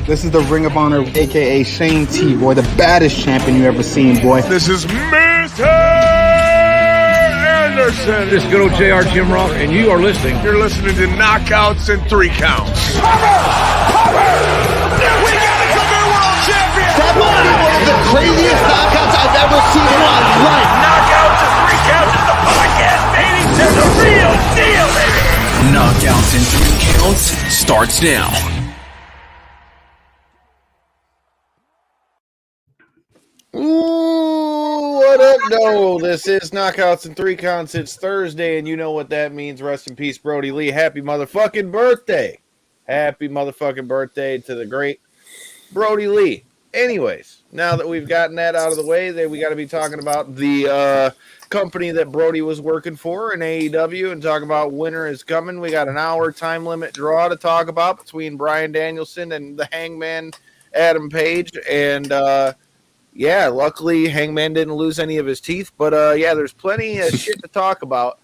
This is the Ring of Honor, a.k.a. Shane T, boy, the baddest champion you ever seen, boy. This is Mr. Anderson. This is good old JR Jim Ross, and you are listening. You're listening to Knockouts and Three Counts. Cover! We got a career world champion! That might be one of the craziest knockouts I've ever seen in my life. Knockouts and Three Counts is the podcast, baby! It's the real deal, baby! Knockouts and Three Counts starts now. Ooh, what up, no? This is Knockouts and Three Counts. It's Thursday, and you know what that means. Rest in peace, Brody Lee. Happy motherfucking birthday. Happy motherfucking birthday to the great Brody Lee. Anyways, now that we've gotten that out of the way, then we got to be talking about the company that Brody was working for in AEW and talk about Winter is coming. We got an hour time limit draw to talk about between Bryan Danielson and the Hangman Adam Page, and yeah, luckily Hangman didn't lose any of his teeth, but yeah, there's plenty of shit to talk about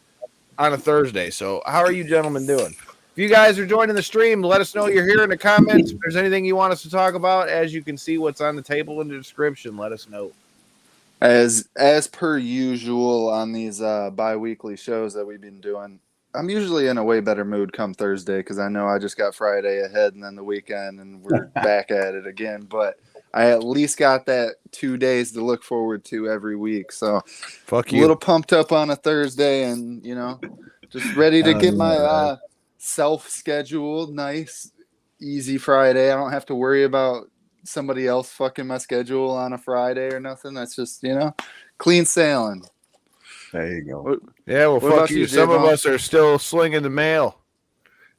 on a Thursday. So how are you gentlemen doing? If you guys are joining the stream, let us know you're here in the comments. If there's anything you want us to talk about, as you can see what's on the table in the description, let us know. As per usual on these bi-weekly shows that we've been doing, I'm usually in a way better mood come Thursday because I know I just got Friday ahead and then the weekend and we're back at it again, but I at least got that 2 days to look forward to every week. So Fuck you. A little pumped up on a Thursday and, you know, just ready to get my self-scheduled, nice, easy Friday. I don't have to worry about somebody else fucking my schedule on a Friday or nothing. That's just, you know, clean sailing. There you go. Yeah, well, fuck you. Some of us are still slinging the mail.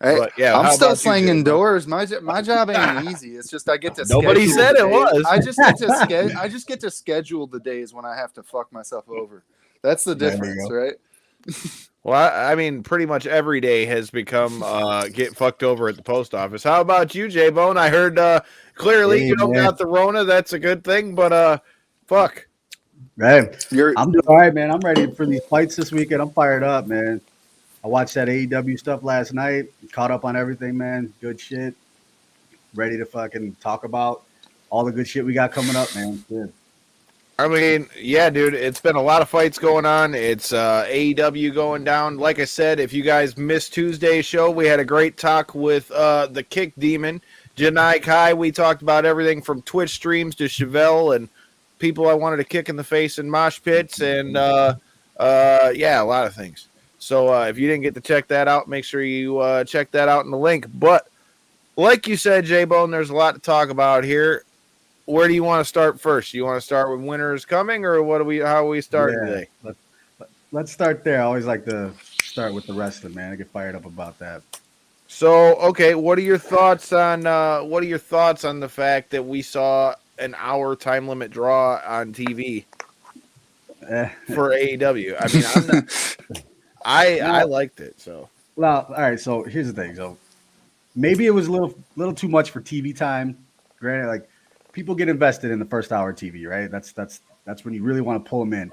Hey, but, yeah, I'm still you, slinging doors. My job ain't easy. It's just I get to. Nobody said it was. I just get to schedule the days when I have to fuck myself over. That's the difference, right? Well, I mean, pretty much every day has become get fucked over at the post office. How about you, J-Bone? I heard clearly you don't got the Rona. That's a good thing, but fuck. Man, I'm doing all right, man. I'm ready for these fights this weekend. I'm fired up, man. I watched that AEW stuff last night. Caught up on everything, man. Good shit. Ready to fucking talk about all the good shit we got coming up, man. Good. I mean, yeah, dude, it's been a lot of fights going on. It's AEW going down. Like I said, if you guys missed Tuesday's show, we had a great talk with the Kick Demon, Janai Kai. We talked about everything from Twitch streams to Chevelle and people I wanted to kick in the face in mosh pits and, yeah, a lot of things. So if you didn't get to check that out, make sure you check that out in the link. But like you said, J-Bone, there's a lot to talk about here. Where do you want to start first? You want to start with Winter is Coming, or how are we starting today? Let's start there. I always like to start with the wrestling, man. I get fired up about that. So, okay, what are your thoughts on the fact that we saw an hour time limit draw on TV for AEW? I mean, I'm not. I liked it. So, well, all right. So here's the thing. So maybe it was a little too much for TV time. Granted, like people get invested in the first hour of TV, right? That's when you really want to pull them in.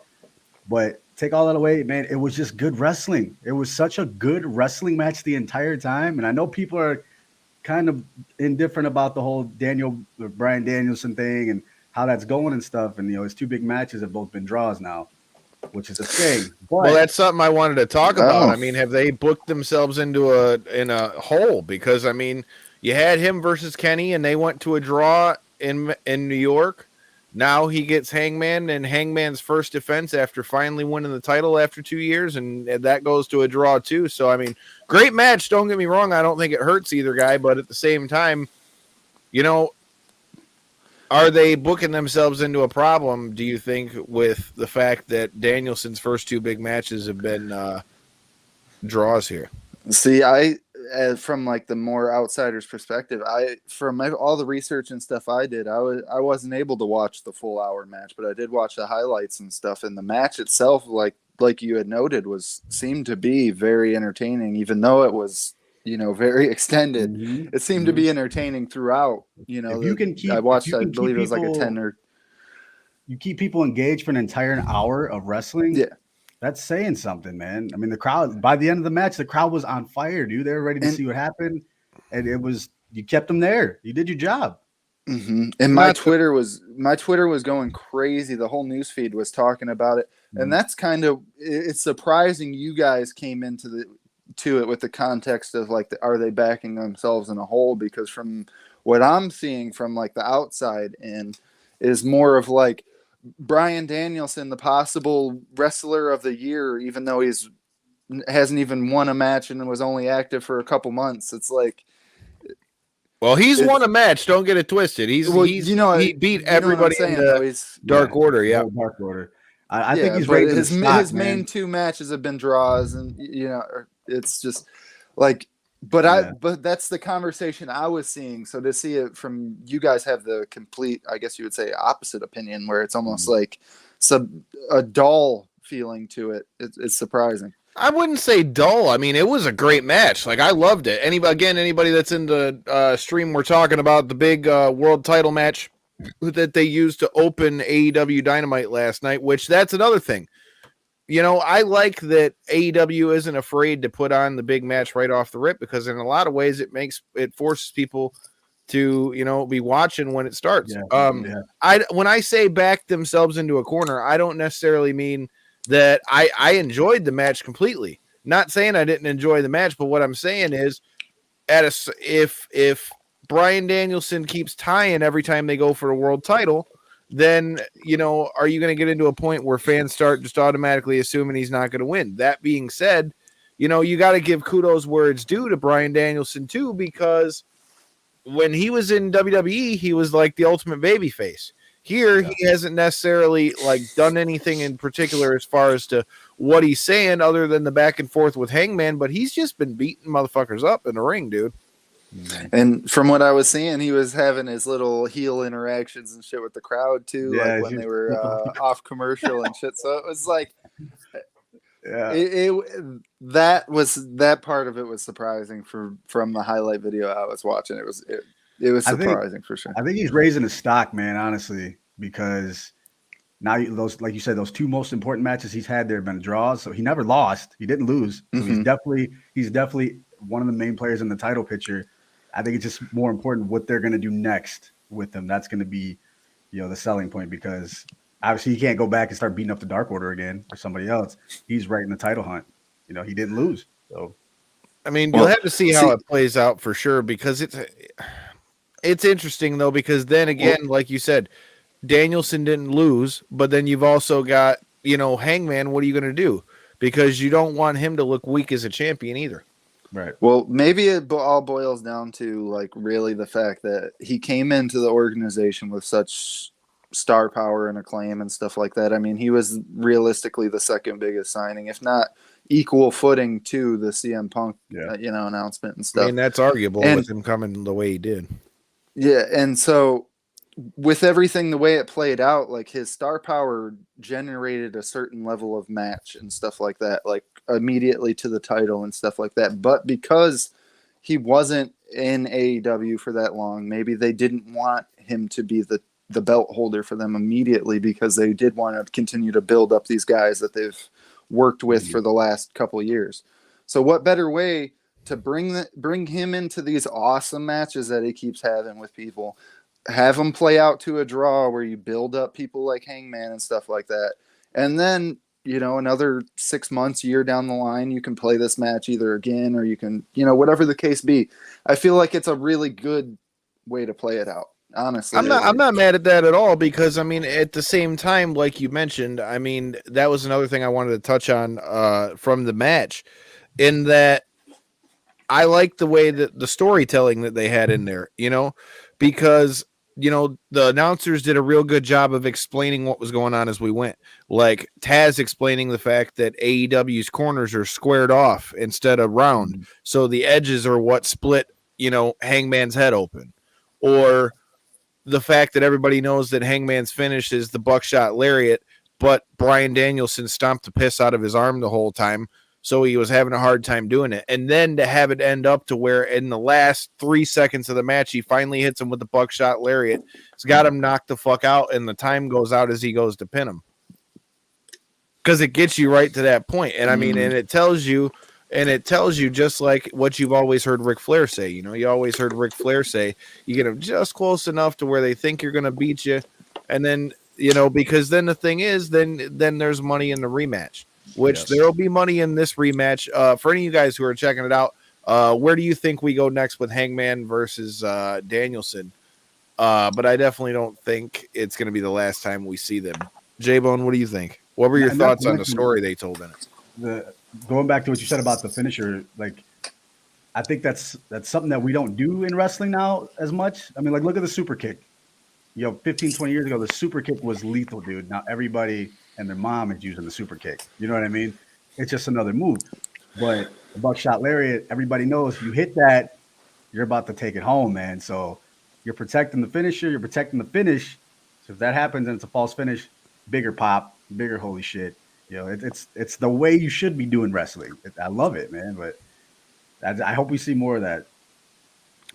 But take all that away, man. It was just good wrestling. It was such a good wrestling match the entire time. And I know people are kind of indifferent about the whole Bryan Danielson thing and how that's going and stuff. And his two big matches have both been draws now, which is a thing. But, well, that's something I wanted to talk about. I mean, have they booked themselves into a hole? Because I mean, you had him versus Kenny, and they went to a draw in New York. Now he gets Hangman and Hangman's first defense after finally winning the title after 2 years, and that goes to a draw too. So I mean, great match. Don't get me wrong. I don't think it hurts either guy, but at the same time, are they booking themselves into a problem, do you think, with the fact that Danielson's first two big matches have been draws here? See, from like the more outsider's perspective, from all the research and stuff I did, I wasn't able to watch the full hour match, but I did watch the highlights and stuff. And the match itself, like you had noted, seemed to be very entertaining, even though it was very extended. Mm-hmm. It seemed to be entertaining throughout. If you can keep, I believe it was like a 10 or. You keep people engaged for an entire hour of wrestling. Yeah. That's saying something, man. I mean, the crowd, by the end of the match, the crowd was on fire, dude. They were ready to see what happened. And you kept them there. You did your job. Mm-hmm. And my Twitter was going crazy. The whole news feed was talking about it, and that's it's surprising you guys came into it with the context of like, are they backing themselves in a hole? Because from what I'm seeing from like the outside in is more of like Bryan Danielson, the possible wrestler of the year, even though hasn't even won a match and was only active for a couple months. It's like, well, he's won a match. Don't get it twisted. He beat everybody in the Dark Order. Yeah, Dark Order. I think he's ready. His main two matches have been draws, and it's just like. But that's the conversation I was seeing. So to see it from you guys have the complete, I guess you would say, opposite opinion, where it's almost like a dull feeling to it. It's surprising. I wouldn't say dull. I mean, it was a great match. Like, I loved it. Anybody that's in the stream, we're talking about the big world title match that they used to open AEW Dynamite last night, which that's another thing. I like that AEW isn't afraid to put on the big match right off the rip, because in a lot of ways it forces people to, be watching when it starts. When I say back themselves into a corner, I don't necessarily mean that I enjoyed the match completely. Not saying I didn't enjoy the match, but what I'm saying is if Bryan Danielson keeps tying every time they go for a world title, then, are you going to get into a point where fans start just automatically assuming he's not going to win? That being said, you got to give kudos where it's due to Bryan Danielson too, because when he was in WWE, he was like the ultimate babyface. Here, he hasn't necessarily like done anything in particular as far as to what he's saying, other than the back and forth with Hangman, but he's just been beating motherfuckers up in the ring, dude. And from what I was seeing, he was having his little heel interactions and shit with the crowd too, like when they were off commercial and shit. So it was like, that part of it was surprising from the highlight video I was watching. It was surprising for sure. I think he's raising his stock, man, honestly, because now those, like you said, those two most important matches he's had there have been draws. So he never lost. He didn't lose. So he's definitely one of the main players in the title picture. I think it's just more important what they're going to do next with him. That's going to be, the selling point, because obviously he can't go back and start beating up the Dark Order again or somebody else. He's right in the title hunt. He didn't lose. So, I mean, you'll have to see how it plays out for sure, because it's interesting though, because then again, like you said, Danielson didn't lose, but then you've also got, Hangman. What are you going to do? Because you don't want him to look weak as a champion either. Right. Well, maybe it all boils down to like really the fact that he came into the organization with such star power and acclaim and stuff like that. I mean, he was realistically the second biggest signing, if not equal footing to the CM Punk, announcement and stuff. I mean, that's arguable with him coming the way he did. Yeah, and so with everything the way it played out, like his star power generated a certain level of match and stuff like that, like immediately to the title and stuff like that. But because he wasn't in AEW for that long, maybe they didn't want him to be the belt holder for them immediately, because they did want to continue to build up these guys that they've worked with for the last couple of years. So what better way to bring him into these awesome matches that he keeps having with people, have him play out to a draw where you build up people like Hangman and stuff like that. And then, another 6 months, year down the line, you can play this match either again, or you can, whatever the case be. I feel like it's a really good way to play it out. Honestly, I'm not mad at that at all, because I mean, at the same time, like you mentioned, I mean, that was another thing I wanted to touch on from the match, in that I like the way that the storytelling that they had in there, because the announcers did a real good job of explaining what was going on as we went. Like Taz explaining the fact that AEW's corners are squared off instead of round, so the edges are what split, Hangman's head open, or the fact that everybody knows that Hangman's finish is the buckshot lariat, but Bryan Danielson stomped the piss out of his arm the whole time, so he was having a hard time doing it. And then to have it end up to where in the last 3 seconds of the match, he finally hits him with the buckshot lariat. It's got him knocked the fuck out, and the time goes out as he goes to pin him. Because it gets you right to that point. And I mean, and it tells you, And it tells you just like what you've always heard Ric Flair say. You know, you always heard Ric Flair say, you get them just close enough to where they think you're going to beat you. And then, you know, because then the thing is, then there's money in the rematch, which there will be money in this rematch. For any of you guys who are checking it out, where do you think we go next with Hangman versus Danielson? But I definitely don't think it's going to be the last time we see them. J-Bone, what do you think? What were your thoughts on the story they told in it? Going back to what you said about the finisher, like I think that's something that we don't do in wrestling now as much. I mean, like look at the super kick. 15, 20 years ago, the super kick was lethal, dude. Now everybody and their mom is using the super kick. You know what I mean? It's just another move. But the buckshot lariat, everybody knows if you hit that, you're about to take it home, man. So you're protecting the finisher, you're protecting the finish. So if that happens and it's a false finish, bigger pop, bigger holy shit. It's the way you should be doing wrestling. I love it, man. But I hope we see more of that.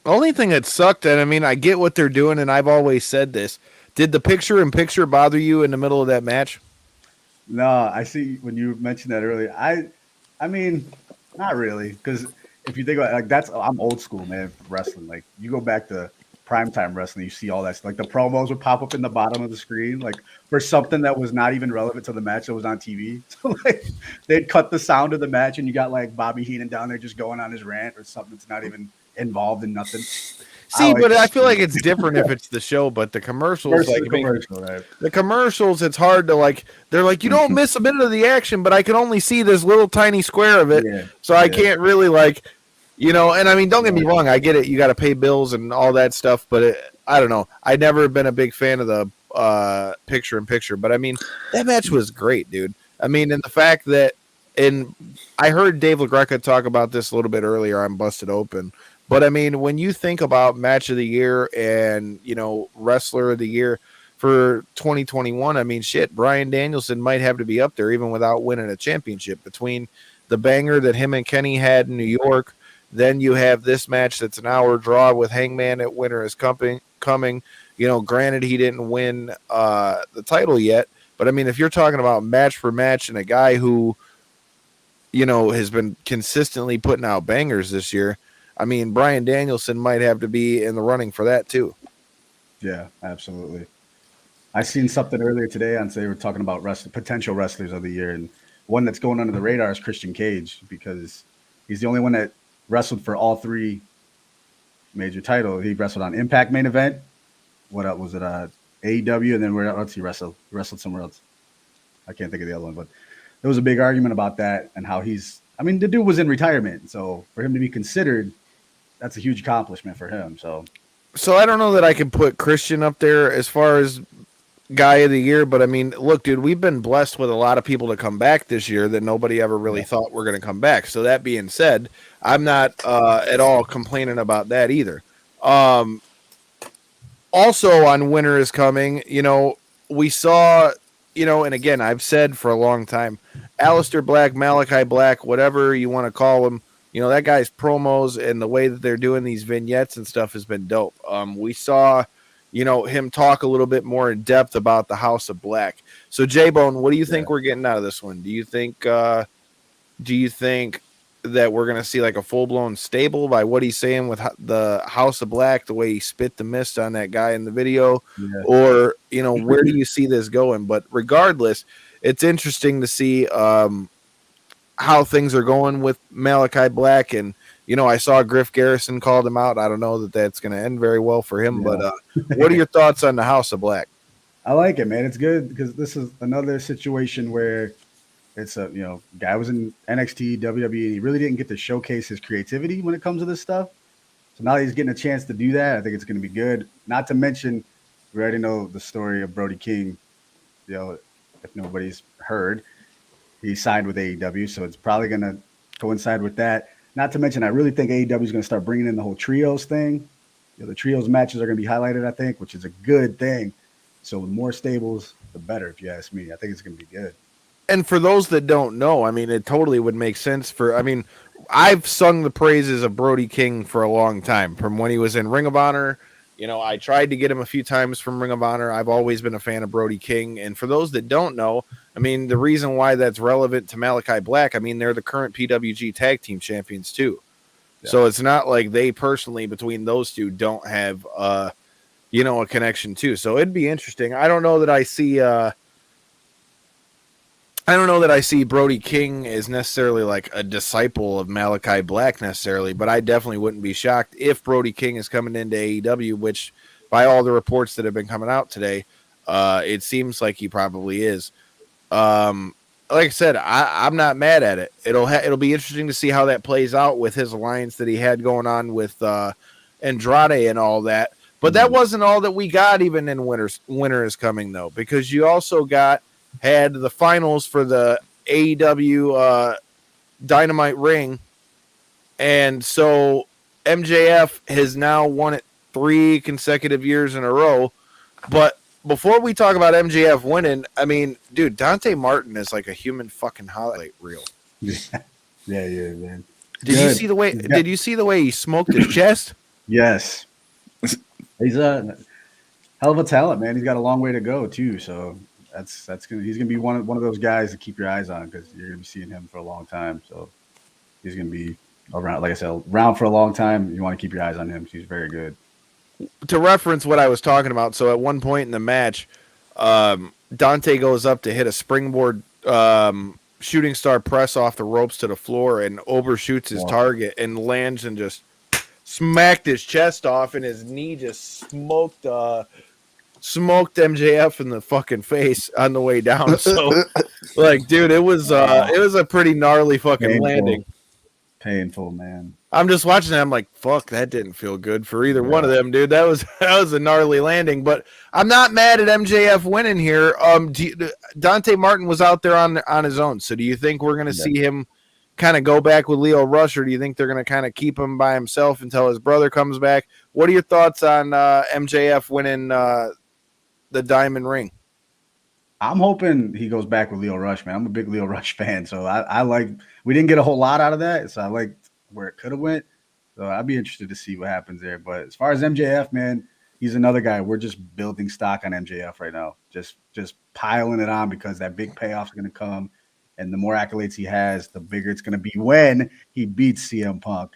The only thing that sucked, and I mean, I get what they're doing, and I've always said this. Did the picture-in-picture bother you in the middle of that match? No, I see when you mentioned that earlier. I mean, not really, because if you think about it, like I'm old school, man, for wrestling. Like you go back to primetime wrestling, you see all that. Like the promos would pop up in the bottom of the screen, like for something that was not even relevant to the match that was on TV. So like they'd cut the sound of the match, and you got like Bobby Heenan down there just going on his rant or something that's not even involved in nothing. I feel like it's different if it's the show, but the commercials, the commercials, it's hard to like. They're like, you don't miss a minute of the action, but I can only see this little tiny square of it, so I can't really like, And I mean, don't get me wrong, I get it. You got to pay bills and all that stuff, but I don't know. I've never been a big fan of the picture-in-picture, but I mean, that match was great, dude. I mean, and the fact that, and I heard Dave LaGreca talk about this a little bit earlier on Busted Open. But, I mean, when you think about match of the year and, wrestler of the year for 2021, I mean, shit, Bryan Danielson might have to be up there even without winning a championship. Between the banger that him and Kenny had in New York, then you have this match that's an hour draw with Hangman at Winter is coming. Granted, he didn't win the title yet. But, I mean, if you're talking about match for match and a guy who, has been consistently putting out bangers this year, I mean, Bryan Danielson might have to be in the running for that too. Yeah, absolutely. I seen something earlier today on they were talking about potential wrestlers of the year, and one that's going under the radar is Christian Cage because he's the only one that wrestled for all three major titles. He wrestled on Impact main event. What else was it? AEW, and then where else he wrestled? He wrestled somewhere else. I can't think of the other one, but there was a big argument about that and how the dude was in retirement, so for him to be considered, that's a huge accomplishment for him. So I don't know that I can put Christian up there as far as guy of the year, but I mean, look, dude, we've been blessed with a lot of people to come back this year that nobody ever really thought were going to come back. So that being said, I'm not at all complaining about that either. Also on Winter is Coming, we saw, and again, I've said for a long time, Aleister Black, Malachi Black, whatever you want to call him, that guy's promos and the way that they're doing these vignettes and stuff has been dope. We saw, him talk a little bit more in depth about the House of Black. So, J-Bone, what do you think we're getting out of this one? Do you think that we're going to see like a full-blown stable by what he's saying with the House of Black, the way he spit the mist on that guy in the video? Yeah. Or, where do you see this going? But regardless, it's interesting to see how things are going with Malachi Black. And, I saw Griff Garrison called him out. I don't know that that's going to end very well for him. Yeah. But what are your thoughts on the House of Black? I like it, man. It's good because this is another situation where it's a, guy was in NXT, WWE, and he really didn't get to showcase his creativity when it comes to this stuff. So now he's getting a chance to do that. I think it's going to be good. Not to mention, we already know the story of Brody King. If nobody's heard, he signed with AEW, so it's probably going to coincide with that. Not to mention, I really think AEW is going to start bringing in the whole trios thing. The trios matches are going to be highlighted, I think, which is a good thing. So the more stables, the better, if you ask me. I think it's going to be good. And for those that don't know, I mean, it totally would make sense I've sung the praises of Brody King for a long time, from when he was in Ring of Honor. I tried to get him a few times from Ring of Honor. I've always been a fan of Brody King. And for those that don't know, I mean, the reason why that's relevant to Malachi Black, I mean, they're the current PWG tag team champions too. Yeah. So it's not like they personally, between those two, don't have, a connection too. So it'd be interesting. I don't know that I see Brody King as necessarily like a disciple of Malachi Black necessarily, but I definitely wouldn't be shocked if Brody King is coming into AEW, which by all the reports that have been coming out today, it seems like he probably is. Like I said, I'm not mad at it. It'll be interesting to see how that plays out with his alliance that he had going on with Andrade and all that. But that wasn't all that we got even in Winter is Coming, though, because you also had the finals for the AEW Dynamite Ring. And so MJF has now won it 3 consecutive years in a row. But before we talk about MJF winning, I mean, dude, Dante Martin is like a human fucking highlight reel. Yeah, man. Did you see the way he smoked his chest? Yes. He's a hell of a talent, man. He's got a long way to go too. So he's gonna be one of those guys to keep your eyes on, because you're gonna be seeing him for a long time. So he's gonna be around, like I said, around for a long time. You want to keep your eyes on him. He's very good. To reference what I was talking about, so at one point in the match, Dante goes up to hit a springboard shooting star press off the ropes to the floor, and overshoots his target and lands and just smacked his chest off, and his knee just smoked MJF in the fucking face on the way down. So, like, dude, it was a pretty gnarly fucking landing. Painful, man. I'm just watching that. I'm like, fuck, that didn't feel good for either one of them, dude. That was a gnarly landing. But I'm not mad at MJF winning here. Dante Martin was out there on his own. So do you think we're gonna see him kind of go back with Lio Rush, or do you think they're gonna kind of keep him by himself until his brother comes back? What are your thoughts on MJF winning the Diamond Ring? I'm hoping he goes back with Lio Rush, man. I'm a big Lio Rush fan, so I like. We didn't get a whole lot out of that, so I like where it could have went. So I'd be interested to see what happens there. But as far as MJF, man, he's another guy. We're just building stock on MJF right now, just piling it on, because that big payoff is going to come, and the more accolades he has, the bigger it's going to be when he beats CM Punk.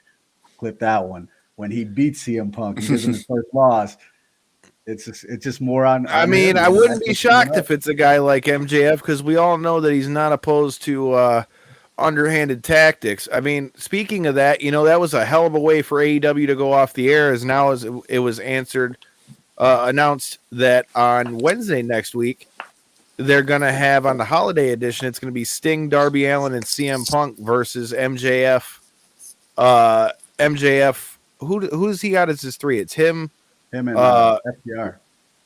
Clip that one. When he beats CM Punk, he gives him his first loss. It's just more on. I mean, I wouldn't be shocked if it's a guy like MJF, because we all know that he's not opposed to underhanded tactics. I mean, speaking of that, that was a hell of a way for AEW to go off the air, as it was announced that on Wednesday next week, they're going to have, on the holiday edition, it's going to be Sting, Darby Allin, and CM Punk versus MJF. MJF, who's he got as his 3? It's him and FTR.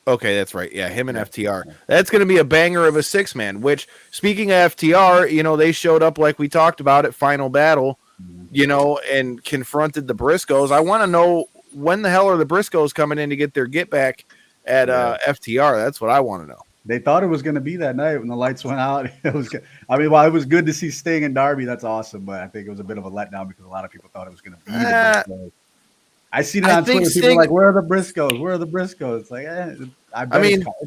Okay, that's right. Yeah, him and FTR. That's going to be a banger of a 6-man, which, speaking of FTR, they showed up like we talked about at Final Battle, and confronted the Briscoes. I want to know, when the hell are the Briscoes coming in to get their get back at FTR? That's what I want to know. They thought it was going to be that night when the lights went out. It was. While it was good to see Sting and Darby, that's awesome, but I think it was a bit of a letdown, because a lot of people thought it was going to be the Briscoes. I see that on Twitter. People are like, "Where are the Briscoes? Where are the Briscoes?" It's like,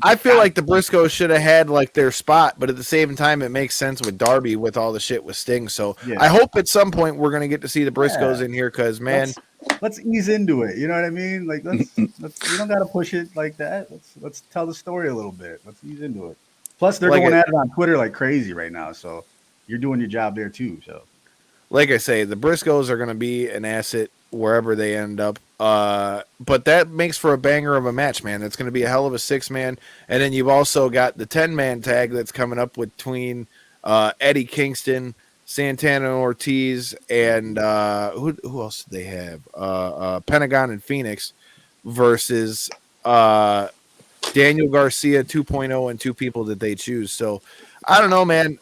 I feel like the Briscoes should have had like their spot, but at the same time, it makes sense with Darby with all the shit with Sting. So I hope at some point we're gonna get to see the Briscoes in here, because man, let's ease into it. You know what I mean? Like, let's we don't gotta push it like that. Let's tell the story a little bit. Let's ease into it. Plus, they're going at it on Twitter like crazy right now. So you're doing your job there too. So, like I say, the Briscoes are gonna be an asset wherever they end up. But that makes for a banger of a match, man. It's going to be a hell of a 6-man. And then you've also got the 10-man tag that's coming up between Eddie Kingston, Santana Ortiz, and who else did they have? Pentagon and Phoenix versus Daniel Garcia 2.0 and 2 people that they choose. So I don't know, man.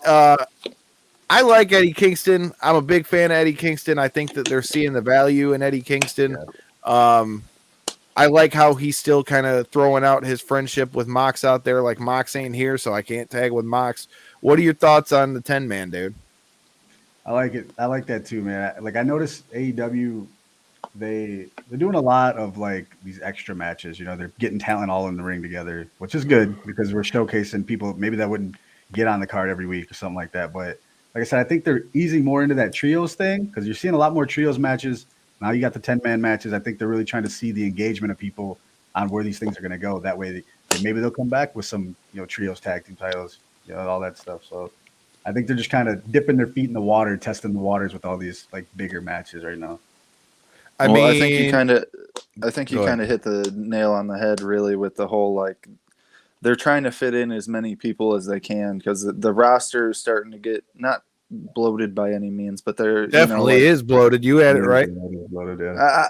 I like Eddie Kingston. I'm a big fan of Eddie Kingston. I think that they're seeing the value in Eddie Kingston. I like how he's still kind of throwing out his friendship with Mox out there. Like, Mox ain't here, so I can't tag with Mox. What are your thoughts on the 10-man, dude? I like it. I like that too, man. Like, I noticed AEW, they're doing a lot of like these extra matches. They're getting talent all in the ring together, which is good, because we're showcasing people maybe that wouldn't get on the card every week or something like that. But like I said, I think they're easing more into that trios thing because you're seeing a lot more trios matches. Now you got the 10-man matches. I think they're really trying to see the engagement of people on where these things are going to go. That way, maybe they'll come back with some, trios, tag team titles, all that stuff. So I think they're just kind of dipping their feet in the water, testing the waters with all these like bigger matches right now. I think you kind of hit the nail on the head, really, with the whole like they're trying to fit in as many people as they can because the roster is starting to get not bloated by any means, but they're definitely is bloated. You had it right. Bloated, yeah.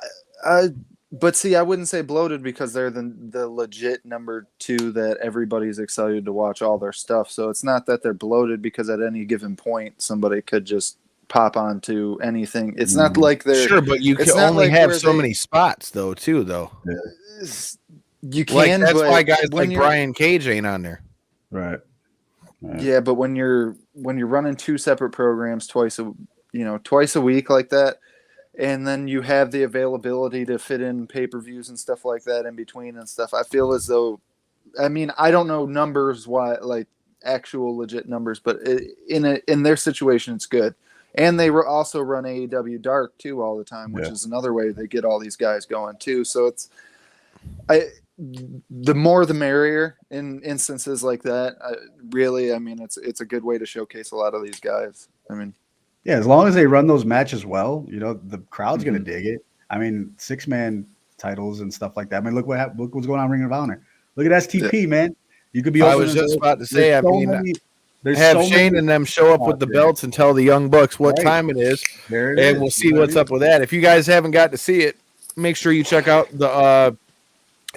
But see, I wouldn't say bloated because they're the legit number 2 that everybody's excited to watch all their stuff. So it's not that they're bloated because at any given point somebody could just pop onto anything. It's not like they're sure, but you can only have so many spots though. Yeah. You can. Like, that's why guys like Brian Cage ain't on there. Right. Yeah, but when you're running 2 separate programs twice a week like that, and then you have the availability to fit in pay-per-views and stuff like that in between and stuff, I feel as though, I mean, I don't know numbers, why, like actual legit numbers, but in their situation, it's good. And they also run AEW Dark too all the time, which is another way they get all these guys going too. So the more the merrier in instances like that. Really, I mean, it's a good way to showcase a lot of these guys. I mean, yeah, as long as they run those matches well, the crowd's gonna dig it. I mean, 6-man titles and stuff like that. I mean, look what's going on in Ring of Honor. Look at STP, man. You could be. I was just about to say. Have Shane and them show up with the belts and tell the Young Bucks what time it is, and we'll see what's up with that. If you guys haven't got to see it, make sure you check out the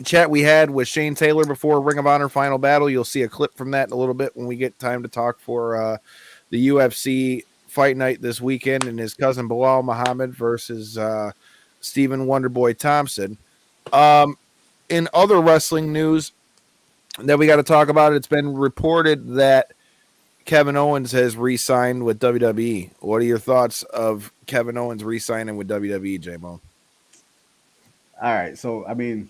chat we had with Shane Taylor before Ring of Honor Final Battle. You'll see a clip from that in a little bit when we get time to talk for the UFC fight night this weekend and his cousin Belal Muhammad versus Stephen Wonderboy Thompson. In other wrestling news that we got to talk about, it's been reported that Kevin Owens has re-signed with WWE. What are your thoughts of Kevin Owens re-signing with WWE, J-Mo? All right. So, I mean,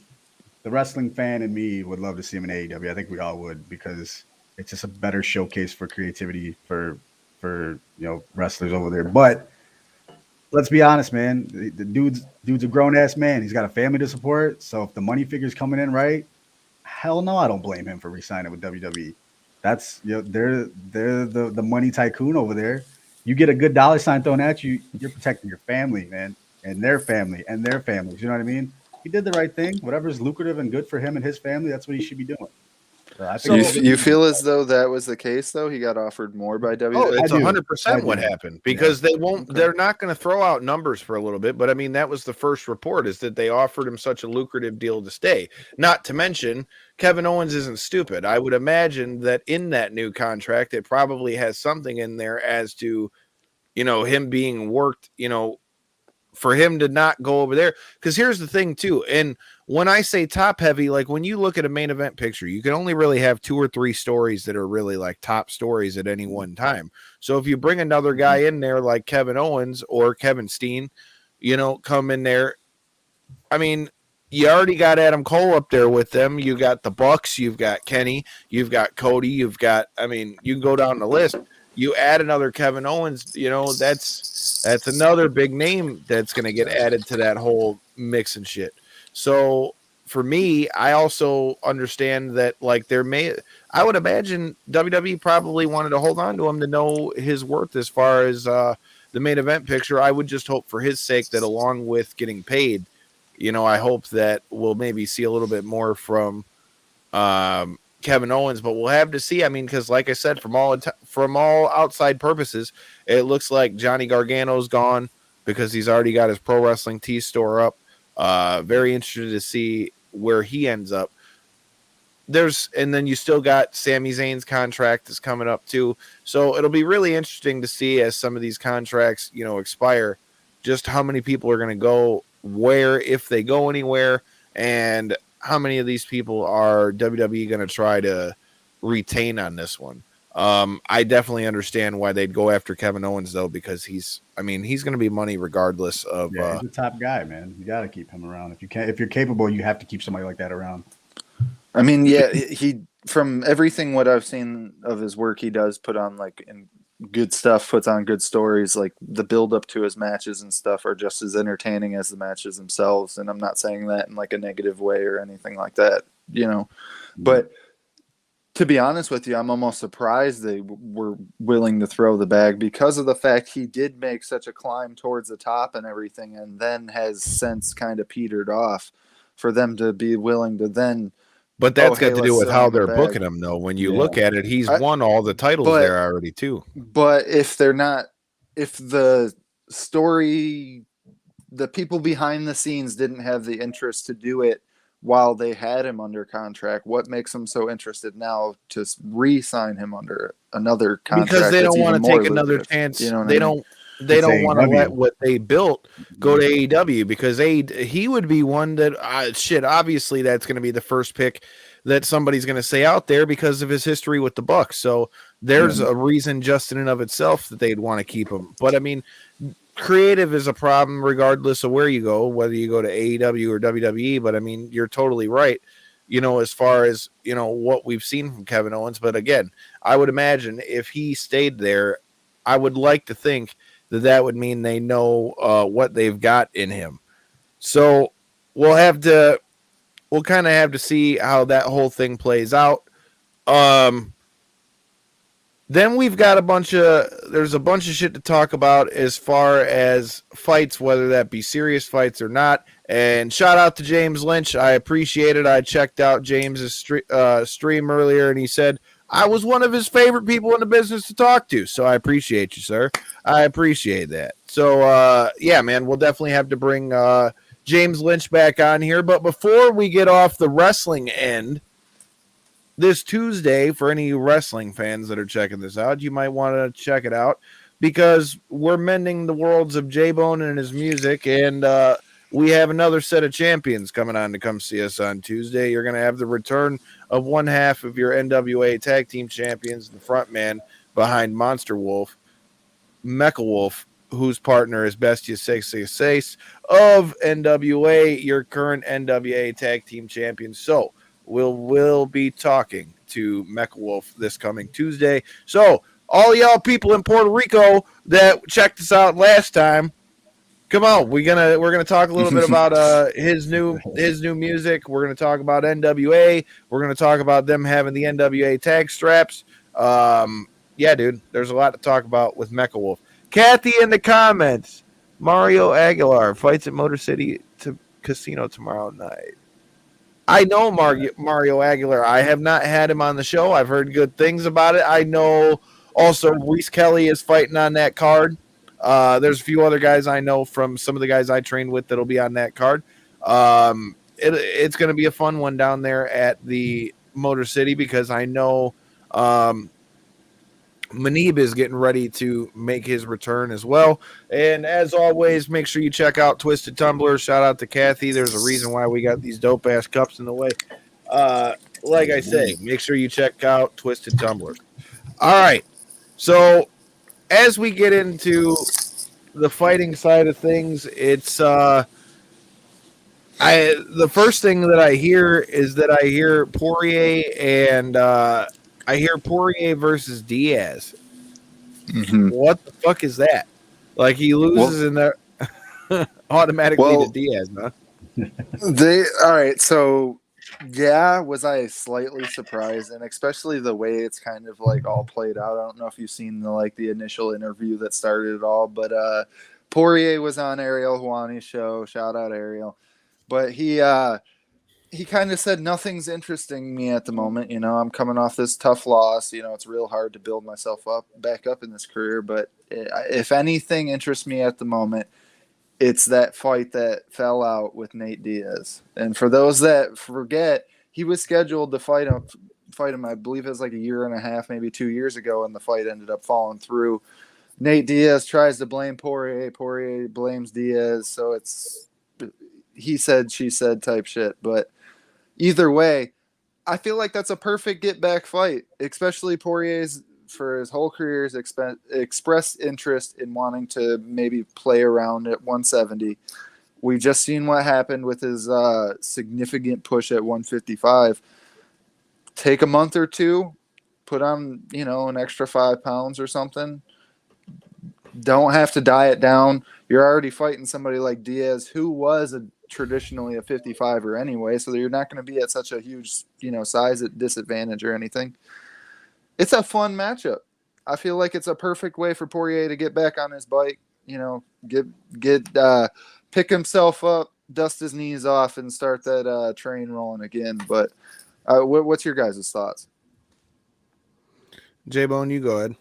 the wrestling fan in me would love to see him in AEW. I think we all would because it's just a better showcase for creativity for wrestlers over there. But let's be honest, man. The dude's a grown-ass man. He's got a family to support. So if the money figure's coming in right, hell no, I don't blame him for re-signing with WWE. That's they're the money tycoon over there. You get a good dollar sign thrown at you, you're protecting your family, man, and their family and their families. You know what I mean? He did the right thing. Whatever's lucrative and good for him and his family, that's what he should be doing. So I think you feel as though that was the case, though? He got offered more by WWE? Oh, it's 100% what happened because they won't. They're not going to throw out numbers for a little bit. But I mean, that was the first report is that they offered him such a lucrative deal to stay. Not to mention, Kevin Owens isn't stupid. I would imagine that in that new contract, it probably has something in there as to, him being worked, for him to not go over there. Because here's the thing, too. And when I say top heavy, like when you look at a main event picture, you can only really have 2 or 3 stories that are really like top stories at any one time. So if you bring another guy in there like Kevin Owens or Kevin Steen, come in there. I mean, you already got Adam Cole up there with them. You got the Bucks. You've got Kenny. You've got Cody. You can go down the list. You add another Kevin Owens, that's another big name that's going to get added to that whole mix and shit. So for me, I also understand that I would imagine WWE probably wanted to hold on to him to know his worth as far as the main event picture. I would just hope for his sake that along with getting paid, I hope that we'll maybe see a little bit more from Kevin Owens, but we'll have to see. I mean, because like I said, from all outside purposes, it looks like Johnny Gargano's gone because he's already got his Pro Wrestling Tee store up. Very interested to see where he ends up. And then you still got Sami Zayn's contract is coming up too. So it'll be really interesting to see as some of these contracts, expire, just how many people are going to go where, if they go anywhere, and how many of these people are WWE going to try to retain on this one. I definitely understand why they'd go after Kevin Owens though, because he's going to be money regardless of. Yeah, he's a top guy, man. You got to keep him around. If you're capable, you have to keep somebody like that around. I mean, yeah, he from everything what I've seen of his work, he does put on good stuff, puts on good stories. Like the build up to his matches and stuff are just as entertaining as the matches themselves. And I'm not saying that in like a negative way or anything like that, but to be honest with you, I'm almost surprised they were willing to throw the bag because of the fact he did make such a climb towards the top and everything, and then has since kind of petered off. For them to be willing to then, but that's got to do with how they're bag. booking him, though. When you look at it, he's won all the titles there already, too. But if the story, the people behind the scenes didn't have the interest to do it while they had him under contract, what makes them so interested now to re-sign him under another contract? Because they don't want to take another chance. They don't want to let what they built go to AEW, because he would be one that obviously that's going to be the first pick that somebody's going to say out there because of his history with the Bucks. So there's a reason just in and of itself that they'd want to keep him. But I mean, creative is a problem regardless of where you go, whether you go to AEW or WWE. But I mean, you're totally right, as far as, what we've seen from Kevin Owens. But again, I would imagine if he stayed there, I would like to think that would mean they know what they've got in him. So we'll kind of have to see how that whole thing plays out. Then we've got there's a bunch of shit to talk about as far as fights, whether that be serious fights or not. And shout out to James Lynch. I appreciate it. I checked out James's stream earlier, and he said I was one of his favorite people in the business to talk to. So I appreciate you, sir. I appreciate that. So, yeah, man, we'll definitely have to bring James Lynch back on here. But before we get off the wrestling end, this Tuesday, for any wrestling fans that are checking this out, you might want to check it out, because we're mending the worlds of J-Bone and his music, and we have another set of champions coming on to come see us on Tuesday. You're going to have the return of one half of your NWA Tag Team Champions, the front man behind Monster Wolf, Mecha Wolf, whose partner is Bestia 666 of NWA, your current NWA Tag Team Champion. So we'll be talking to Mecha Wolf this coming Tuesday. So all y'all people in Puerto Rico that checked us out last time, come on, we're gonna talk a little bit about his new music. We're gonna talk about NWA. We're gonna talk about them having the NWA tag straps. Yeah, dude, there's a lot to talk about with Mecha Wolf. Kathy in the comments, Mario Aguilar fights at Motor City Casino tomorrow night. I know Mario Aguilar. I have not had him on the show. I've heard good things about it. I know also Reese Kelly is fighting on that card. There's a few other guys I know from some of the guys I trained with that'll be on that card. It's going to be a fun one down there at the Motor City, because I know Manib is getting ready to make his return as well. And as always, make sure you check out Twisted Tumbler. Shout out to Kathy. There's a reason why we got these dope ass cups in the way. Like I say, make sure you check out Twisted Tumbler. All right. So as we get into the fighting side of things, it's the first thing that I hear is that I hear Poirier and I hear Poirier versus Diaz. Mm-hmm. What the fuck is that? Like, he loses in there automatically to Diaz, huh? All right, so yeah, was I slightly surprised, and especially the way it's kind of like all played out. I don't know if you've seen the initial interview that started it all, but Poirier was on Ariel Helwani's show. Shout out Ariel. But he kind of said nothing's interesting me at the moment. I'm coming off this tough loss. It's real hard to build myself back up in this career. But if anything interests me at the moment, it's that fight that fell out with Nate Diaz. And for those that forget, he was scheduled to fight him. I believe it was like a year and a half, maybe 2 years ago, and the fight ended up falling through. Nate Diaz tries to blame Poirier. Poirier blames Diaz. So it's he said, she said type shit. But either way, I feel like that's a perfect get-back fight, especially Poirier's, for his whole career, has expressed interest in wanting to maybe play around at 170. We've just seen what happened with his significant push at 155. take a month or two, put on, an extra 5 pounds or something. Don't have to diet down. You're already fighting somebody like Diaz, who was traditionally a 55er anyway, so you're not going to be at such a huge, size disadvantage or anything. It's a fun matchup. I feel like it's a perfect way for Poirier to get back on his bike, pick himself up, dust his knees off, and start that train rolling again. But what's your guys' thoughts? J-Bone, you go ahead.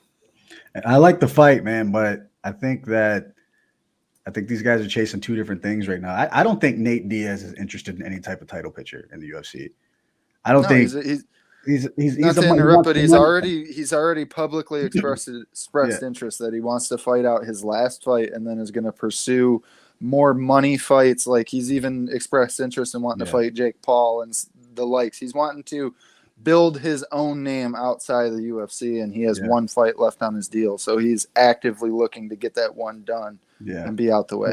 I like the fight, man, but I think these guys are chasing two different things right now. I don't think Nate Diaz is interested in any type of title picture in the UFC. I don't think he's not to interrupt, but he's already publicly expressed interest that he wants to fight out his last fight and then is going to pursue more money fights. Like, he's even expressed interest in wanting to fight Jake Paul and the likes. He's wanting to build his own name outside of the UFC, and he has one fight left on his deal, so he's actively looking to get that one done and be out the way.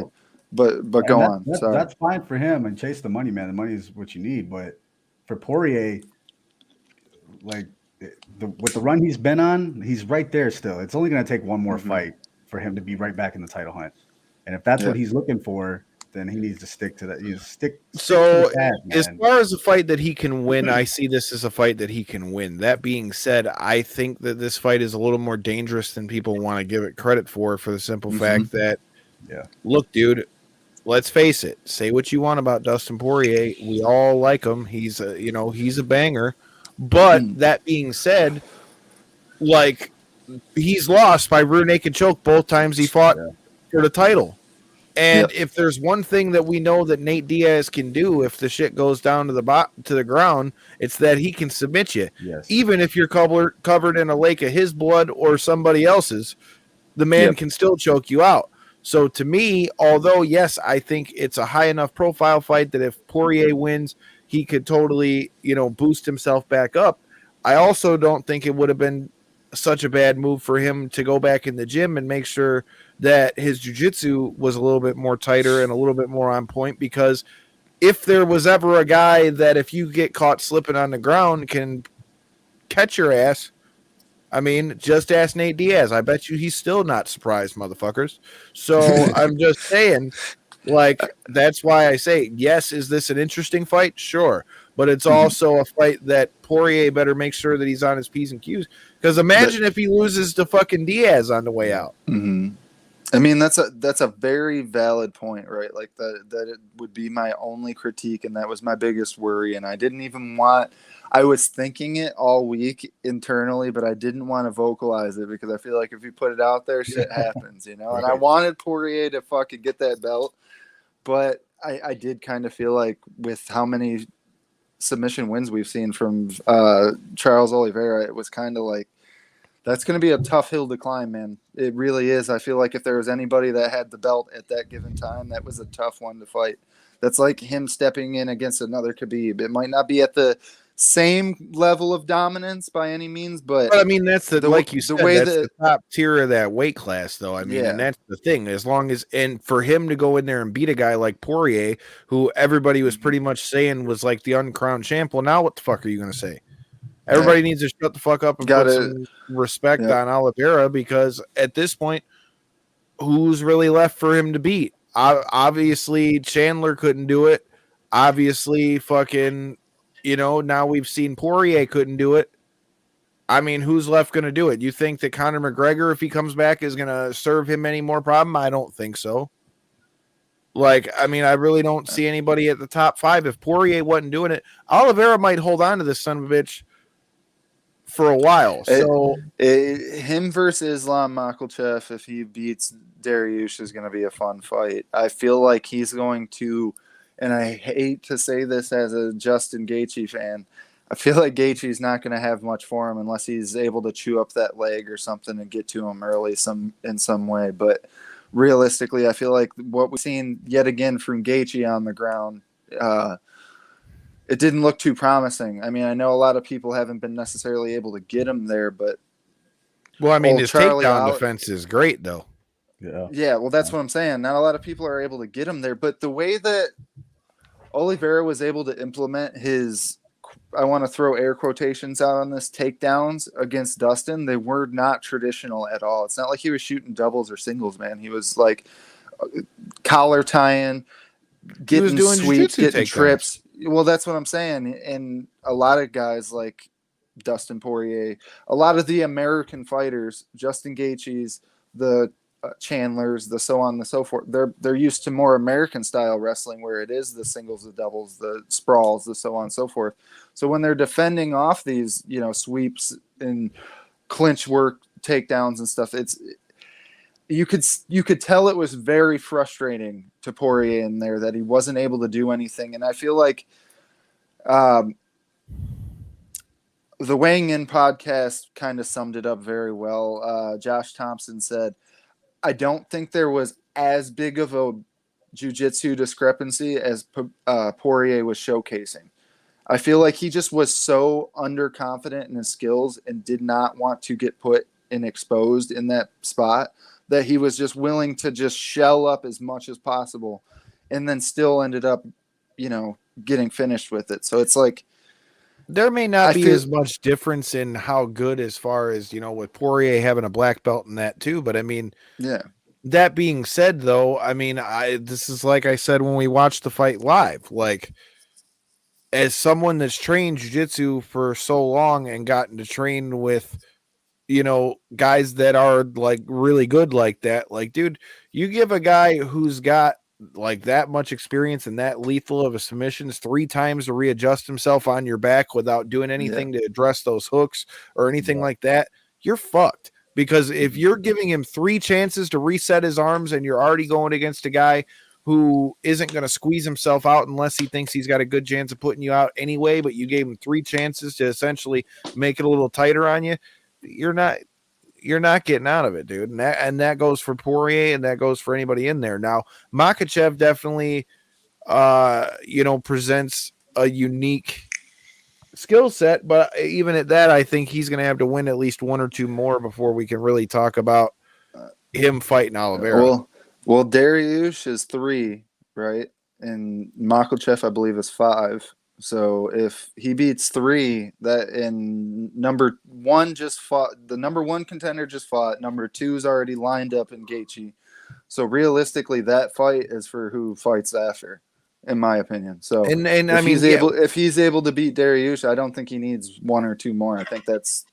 But go on. That's fine for him, and chase the money, man. The money is what you need. But for Poirier, like with the run he's been on, he's right there still. It's only going to take one more fight for him to be right back in the title hunt, and if that's what he's looking for, then he needs to stick to that. So as far as a fight that he can win, I see this as a fight that he can win. That being said, I think that this fight is a little more dangerous than people want to give it credit for the simple fact that, look, dude, let's face it. Say what you want about Dustin Poirier. We all like him. He's a banger. But that being said, like, he's lost by rear naked choke both times he fought for the title. And if there's one thing that we know that Nate Diaz can do, if the shit goes down to the ground, it's that he can submit you. Yes. Even if you're covered in a lake of his blood or somebody else's, the man can still choke you out. So to me, although, yes, I think it's a high enough profile fight that if Poirier wins, he could totally, boost himself back up. I also don't think it would have been such a bad move for him to go back in the gym and make sure that his jiu-jitsu was a little bit more tighter and a little bit more on point, because if there was ever a guy that if you get caught slipping on the ground can catch your ass, I mean, just ask Nate Diaz. I bet you he's still not surprised, motherfuckers. So I'm just saying, like, that's why I say, yes, is this an interesting fight? Sure. But it's also a fight that Poirier better make sure that he's on his P's and Q's. Because imagine if he loses to fucking Diaz on the way out. I mean, that's a very valid point, right? Like that it would be my only critique, and that was my biggest worry. And I didn't even I was thinking it all week internally, but I didn't want to vocalize it because I feel like if you put it out there, shit happens, And I wanted Poirier to fucking get that belt, but I did kind of feel like with how many submission wins we've seen from Charles Oliveira, it was kind of like, that's going to be a tough hill to climb, man. It really is. I feel like if there was anybody that had the belt at that given time, that was a tough one to fight. That's like him stepping in against another Khabib. It might not be at the same level of dominance by any means, but I mean, that's like you said, that's the top tier of that weight class, though. I mean, and that's the thing. As long as, and for him to go in there and beat a guy like Poirier, who everybody was pretty much saying was like the uncrowned champ. Well, now what the fuck are you going to say? Everybody needs to shut the fuck up and put some respect on Oliveira, because at this point, who's really left for him to beat? Obviously, Chandler couldn't do it. Obviously, fucking, now we've seen Poirier couldn't do it. I mean, who's left going to do it? You think that Conor McGregor, if he comes back, is going to serve him any more problem? I don't think so. Like, I mean, I really don't see anybody at the top 5. If Poirier wasn't doing it, Oliveira might hold on to this son of a bitch for a while. So him versus Islam Makhachev, if he beats Dariush, is going to be a fun fight. I feel like he's going to, and I hate to say this as a Justin Gaethje fan, I feel like Gaethje's not going to have much for him unless he's able to chew up that leg or something and get to him early in some way. But realistically, I feel like what we've seen yet again from Gaethje on the ground, it didn't look too promising. I mean, I know a lot of people haven't been necessarily able to get him there, but well, I mean, his takedown defense is great, though. Yeah. Well, that's what I'm saying. Not a lot of people are able to get him there, but the way that Oliveira was able to implement his I want to throw air quotations out on this, takedowns against Dustin, they were not traditional at all. It's not like he was shooting doubles or singles, man. He was like collar tying, getting doing sweeps, jiu-jitsu getting takedowns. trips. Well, that's what I'm saying. And a lot of guys like Dustin Poirier, a lot of the American fighters, Justin Gaethje's, the Chandlers, the so on and so forth, they're used to more American style wrestling where it is the singles, the doubles, the sprawls, the so on and so forth. So when they're defending off these, sweeps and clinch work, takedowns and stuff, you could tell it was very frustrating to Poirier in there that he wasn't able to do anything. And I feel like the Weighing In podcast kind of summed it up very well. Josh Thompson said, I don't think there was as big of a jiu-jitsu discrepancy as Poirier was showcasing. I feel like he just was so underconfident in his skills and did not want to get put and exposed in that spot that he was just willing to just shell up as much as possible and then still ended up, getting finished with it. So it's like, there may not be as much difference in how good as far as, with Poirier having a black belt in that too. But I mean, yeah. That being said, though, I mean, this is like I said when we watched the fight live, like as someone that's trained jiu-jitsu for so long and gotten to train with, guys that are like really good like that, like, dude, you give a guy who's got like that much experience and that lethal of a submissions 3 times to readjust himself on your back without doing anything to address those hooks or anything like that, you're fucked. Because if you're giving him 3 chances to reset his arms and you're already going against a guy who isn't going to squeeze himself out unless he thinks he's got a good chance of putting you out anyway, but you gave him 3 chances to essentially make it a little tighter on you, you're not getting out of it, dude. And that goes for Poirier and that goes for anybody in there. Now, Makhachev definitely, presents a unique skill set, but even at that, I think he's going to have to win at least 1 or 2 more before we can really talk about him fighting Oliveira. Well, Dariush is 3, right? And Makhachev, I believe, is 5. So if he beats 3, that and number 1 just fought, the number 1 contender just fought, number 2 is already lined up in Gaethje. So realistically, that fight is for who fights after, in my opinion. So and if I mean, if he's able to beat Dariush, I don't think he needs 1 or 2 more. I think that's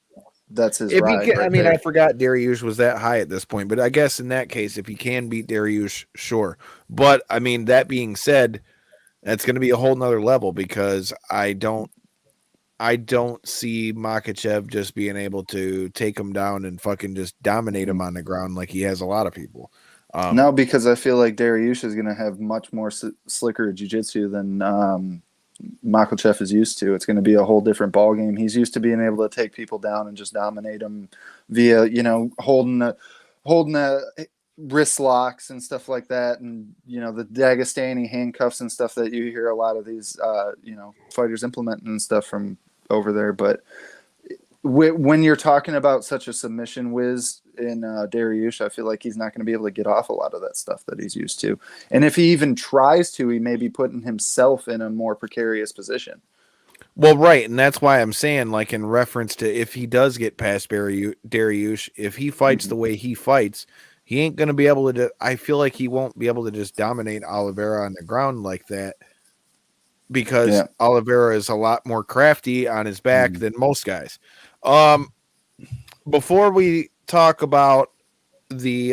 his ride. I forgot Dariush was that high at this point, but I guess in that case, if he can beat Dariush, sure. But I mean, that being said, that's going to be a whole nother level because I don't see Makhachev just being able to take him down and fucking just dominate him on the ground like he has a lot of people. No, because I feel like Dariush is going to have much more slicker jiu-jitsu than Makhachev is used to. It's going to be a whole different ballgame. He's used to being able to take people down and just dominate them via, holding a wrist locks and stuff like that, and the Dagestani handcuffs and stuff that you hear a lot of these fighters implementing and stuff from over there. But when you're talking about such a submission whiz in Dariush, I feel like he's not going to be able to get off a lot of that stuff that he's used to, and if he even tries to, he may be putting himself in a more precarious position. Well, right, and that's why I'm saying, like, in reference to if he does get past Dariush, if he fights the way he fights, he ain't going to be able to I feel like he won't be able to just dominate Oliveira on the ground like that because Oliveira is a lot more crafty on his back than most guys. Before we talk about the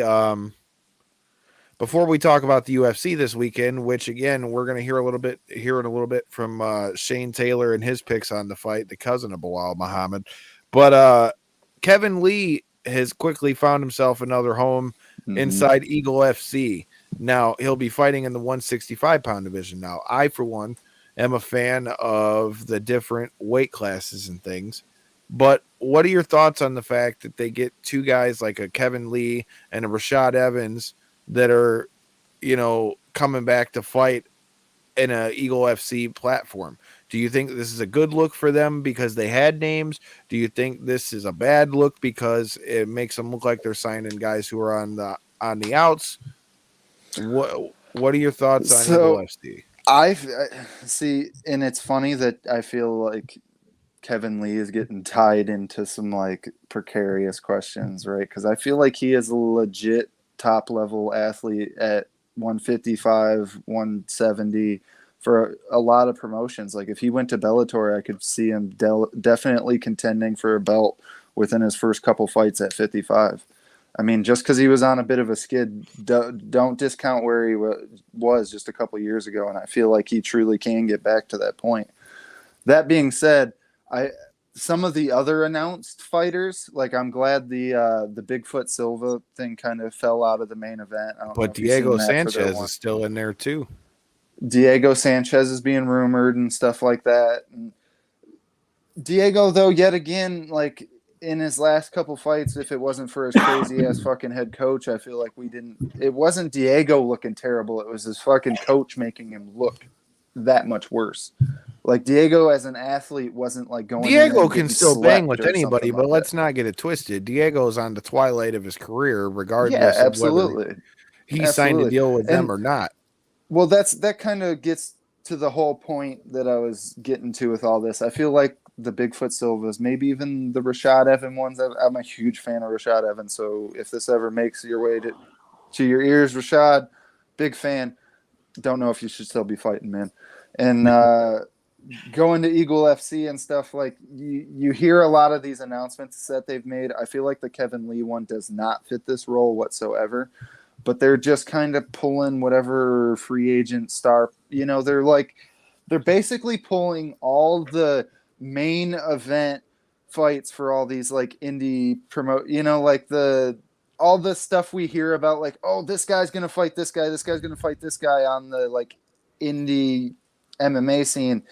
UFC this weekend, which again, we're going to hear in a little bit from Shane Taylor and his picks on the fight, the cousin of Belal Muhammad. But Kevin Lee has quickly found himself another home inside Eagle FC. Now he'll be fighting in the 165-pound division. Now, I, for one, am a fan of the different weight classes and things. But what are your thoughts on the fact that they get 2 guys like a Kevin Lee and a Rashad Evans that are, coming back to fight in a Eagle FC platform? Do you think this is a good look for them because they had names? Do you think this is a bad look because it makes them look like they're signing guys who are on the outs? What are your thoughts on Eagle FC? I see, and it's funny that I feel like Kevin Lee is getting tied into some like precarious questions, right? Because I feel like he is a legit top level athlete at 155, 170 for a lot of promotions. Like if he went to Bellator, I could see him definitely contending for a belt within his first couple fights at 55. I mean, just because he was on a bit of a skid, don't discount where he was just a couple years ago. And I feel like he truly can get back to that point. That being said, some of the other announced fighters, like I'm glad the Bigfoot Silva thing kind of fell out of the main event. But Diego Sanchez is still in there too. Diego Sanchez is being rumored and stuff like that. And Diego, though, yet again, like in his last couple fights, if it wasn't for his crazy ass fucking head coach, I feel like it wasn't Diego looking terrible. It was his fucking coach making him look that much worse. Like Diego as an athlete wasn't like going. Diego can still bang with anybody, but like let's not get it twisted. Diego's on the twilight of his career, regardless. Yeah, absolutely. Of whether he signed a deal with them or not. Well, that kind of gets to the whole point that I was getting to with all this. I feel like the Bigfoot Silvas, maybe even the Rashad Evans ones. I'm a huge fan of Rashad Evans, so if this ever makes your way to your ears, Rashad, big fan. Don't know if you should still be fighting, man. And going to Eagle FC and stuff, like you hear a lot of these announcements that they've made. I feel like the Kevin Lee one does not fit this role whatsoever, but they're just kind of pulling whatever free agent star, they're basically pulling all the main event fights for all these like indie all the stuff we hear about, like, oh, this guy's going to fight this guy going to fight this guy on the like indie MMA scene.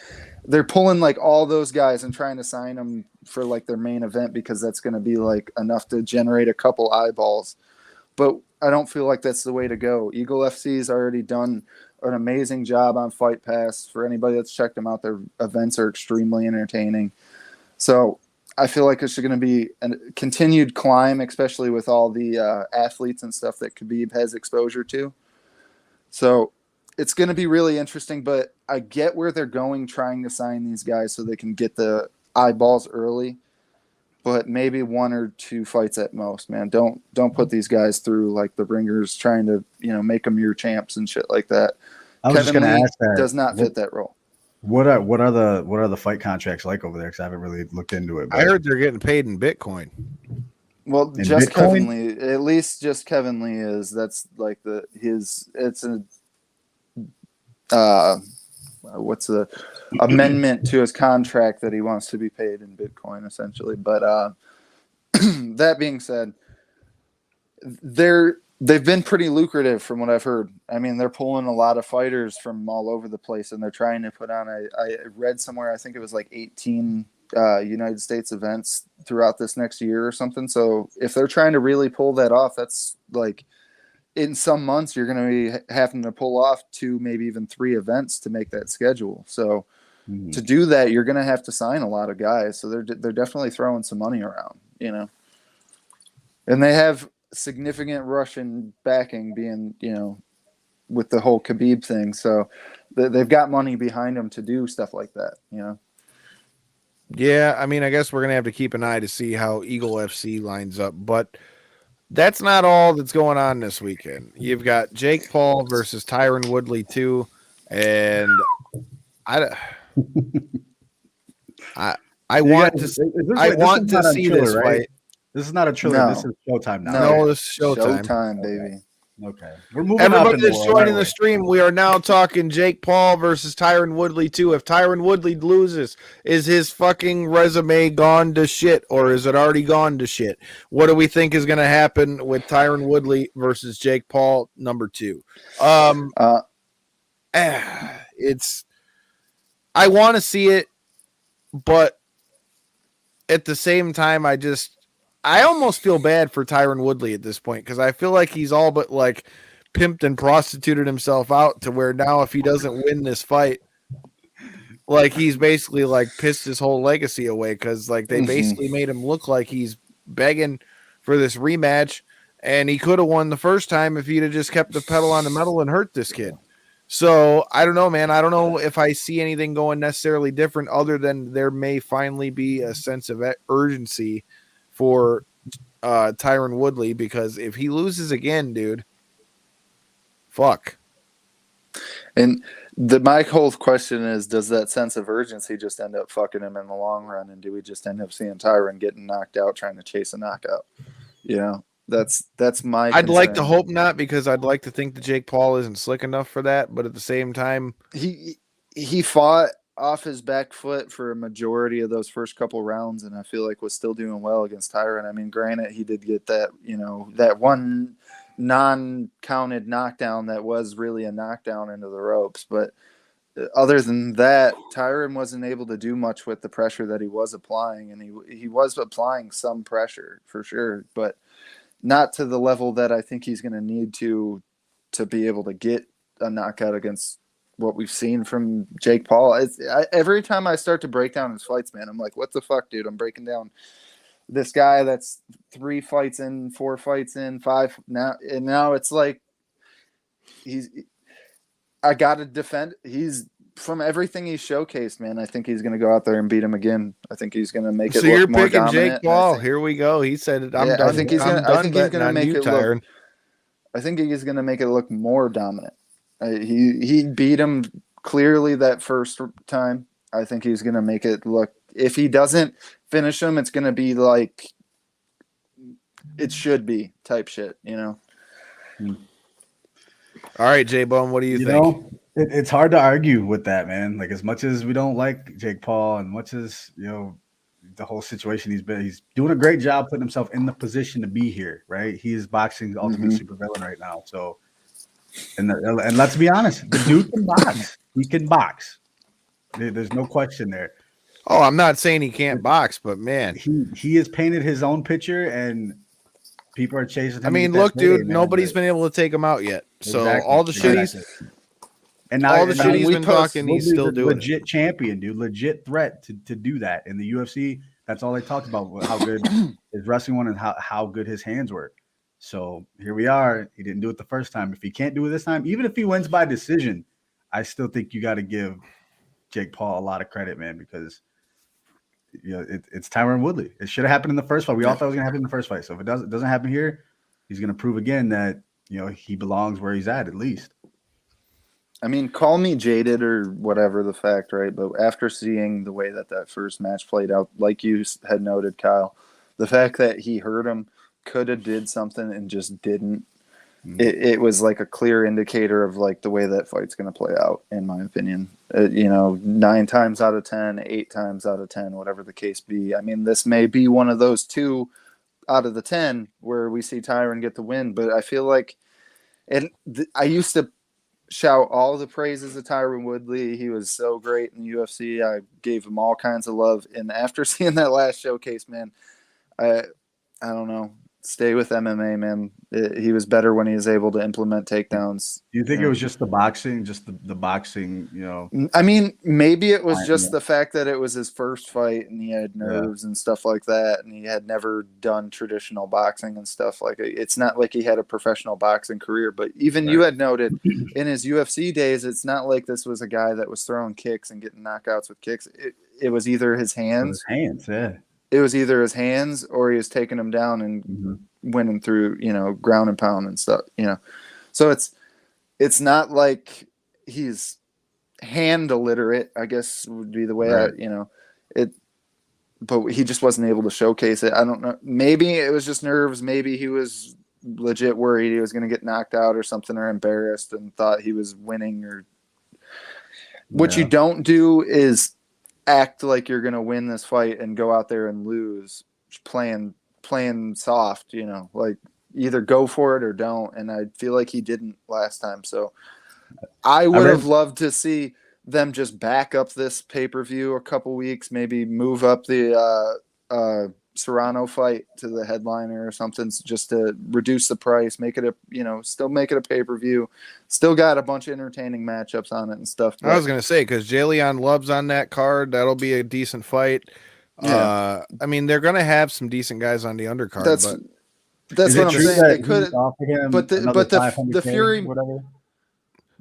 They're pulling like all those guys and trying to sign them for like their main event because that's going to be like enough to generate a couple eyeballs. But I don't feel like that's the way to go. Eagle FC's already done an amazing job on Fight Pass. For anybody that's checked them out, their events are extremely entertaining. So I feel like it's going to be a continued climb, especially with all the athletes and stuff that Khabib has exposure to. So it's going to be really interesting, but I get where they're going, trying to sign these guys so they can get the eyeballs early, but maybe 1 or 2 fights at most, man. Don't put these guys through like the ringers trying to, make them your champs and shit like that. I was just going to ask that. Does not fit that role. What are the fight contracts like over there? Because I haven't really looked into it. But I heard they're getting paid in Bitcoin. Well, in just Bitcoin? Kevin Lee, at least just Kevin Lee is. That's like it's an what's the amendment to his contract that he wants to be paid in Bitcoin, essentially. But that being said, they've been pretty lucrative from what I've heard. I mean, they're pulling a lot of fighters from all over the place, and they're trying to put on I read somewhere, I think it was like 18 United States events throughout this next year or something. So if they're trying to really pull that off, that's like in some months you're going to be having to pull off 2, maybe even 3 events to make that schedule. So to do that, you're going to have to sign a lot of guys. So they're definitely throwing some money around, and they have significant Russian backing being, with the whole Khabib thing. So they've got money behind them to do stuff like that, Yeah, I mean, I guess we're going to have to keep an eye to see how Eagle FC lines up, but that's not all that's going on this weekend. You've got Jake Paul versus Tyron Woodley too, and I want to see this fight. This is not a trailer. No. This is Showtime now. No, this is Showtime. Showtime, baby. Okay. We're moving Everybody up that's joining the stream, we are now talking Jake Paul versus Tyron Woodley too. If Tyron Woodley loses, is his fucking resume gone to shit, or is it already gone to shit? What do we think is going to happen with Tyron Woodley versus Jake Paul number 2? I want to see it, but at the same time, I almost feel bad for Tyron Woodley at this point because I feel like he's all but like pimped and prostituted himself out to where now if he doesn't win this fight, like he's basically like pissed his whole legacy away because like they basically made him look like he's begging for this rematch, and he could have won the first time if he'd have just kept the pedal on the metal and hurt this kid. So I don't know, man. I don't know if I see anything going necessarily different other than there may finally be a sense of urgency for Tyron Woodley, because if he loses again, dude, fuck. And my whole question is, does that sense of urgency just end up fucking him in the long run? And do we just end up seeing Tyron getting knocked out trying to chase a knockout? You know, that's my I'd like to concern. hope not, because I'd like to think that Jake Paul isn't slick enough for that. But at the same time, he fought off his back foot for a majority of those first couple rounds, and I feel like was still doing well against Tyron. I mean, granted, he did get that, you know, that one non-counted knockdown that was really a knockdown into the ropes, but other than that, Tyron wasn't able to do much with the pressure that he was applying, and he was applying some pressure for sure, but not to the level that I think he's going to need to be able to get a knockout against what we've seen from Jake Paul. Every time I start to break down his fights, man, I'm like, what the fuck, dude? I'm breaking down this guy that's 3 fights in, 4 fights in, 5 now, and now it's like I gotta defend. He's, from everything he's showcased, man, I think he's gonna go out there and beat him again. I think he's gonna make it. So look you're more picking dominant, Jake Paul. Here we go. He said it. I'm done. I think he's gonna make it Tyron. look. I think he's gonna make it look more dominant. He beat him clearly that first time. I think he's gonna make it look. If he doesn't finish him, it's gonna be like it should be type shit, you know. All right, J-Bone, what do you think? Know, it's hard to argue with that, man. Like, as much as we don't like Jake Paul, and much as, you know, the whole situation he's doing a great job putting himself in the position to be here, right? He is boxing's ultimate supervillain right now. So, and let's be honest, the dude can box. He can box. There's no question there. Oh, I'm not saying he can't box, but man, he has painted his own picture, and people are chasing him. I mean, look, dude, nobody's been able to take him out yet. So exactly, all the shit he's been talking, he's still doing legit champion, dude, legit threat to do that in the UFC. That's all they talked about, how good his wrestling was and how good his hands were. So here we are. He didn't do it the first time. If he can't do it this time, even if he wins by decision, I still think you got to give Jake Paul a lot of credit, man, because you know it's Tyron Woodley. It should have happened in the first fight. We all thought it was gonna happen in the first fight. So if it doesn't happen here, he's gonna prove again that, you know, he belongs where he's at least. I mean, call me jaded or whatever the fact, right? But after seeing the way that first match played out, like you had noted, Kyle, the fact that he hurt him, could have did something and just didn't. It was like a clear indicator of like the way that fight's going to play out, in my opinion. 9 times out of 10, 8 times out of 10, whatever the case be. I mean, this may be one of those 2 out of the 10 where we see Tyron get the win, but I feel like, I used to shout all the praises of Tyron Woodley. He was so great in the UFC. I gave him all kinds of love, and after seeing that last showcase, man, I don't know. Stay with MMA, man. He was better when he was able to implement takedowns. Do you think it was just the boxing, the boxing, you know? I mean, maybe it was just the fact that it was his first fight and he had nerves and stuff like that, and he had never done traditional boxing and stuff like it. It's not like he had a professional boxing career, but even you had noted in his UFC days, it's not like this was a guy that was throwing kicks and getting knockouts with kicks. It was either his hands. It was either his hands or he was taking them down and winning through, you know, ground and pound and stuff, you know. So it's not like he's hand illiterate, I guess would be the way but he just wasn't able to showcase it. I don't know. Maybe it was just nerves. Maybe he was legit worried he was going to get knocked out or something, or embarrassed and thought he was winning. Or what you don't do is act like you're going to win this fight and go out there and lose playing soft, you know, like either go for it or don't. And I feel like he didn't last time. So I would have loved to see them just back up this pay-per-view a couple weeks, maybe move up the Serrano fight to the headliner or something, just to reduce the price, make it still make it a pay-per-view. Still got a bunch of entertaining matchups on it and stuff. I was going to say, because Jalen Love's on that card. That'll be a decent fight. I mean, they're going to have some decent guys on the undercard. That's what I'm saying. They could, but the Fury, whatever?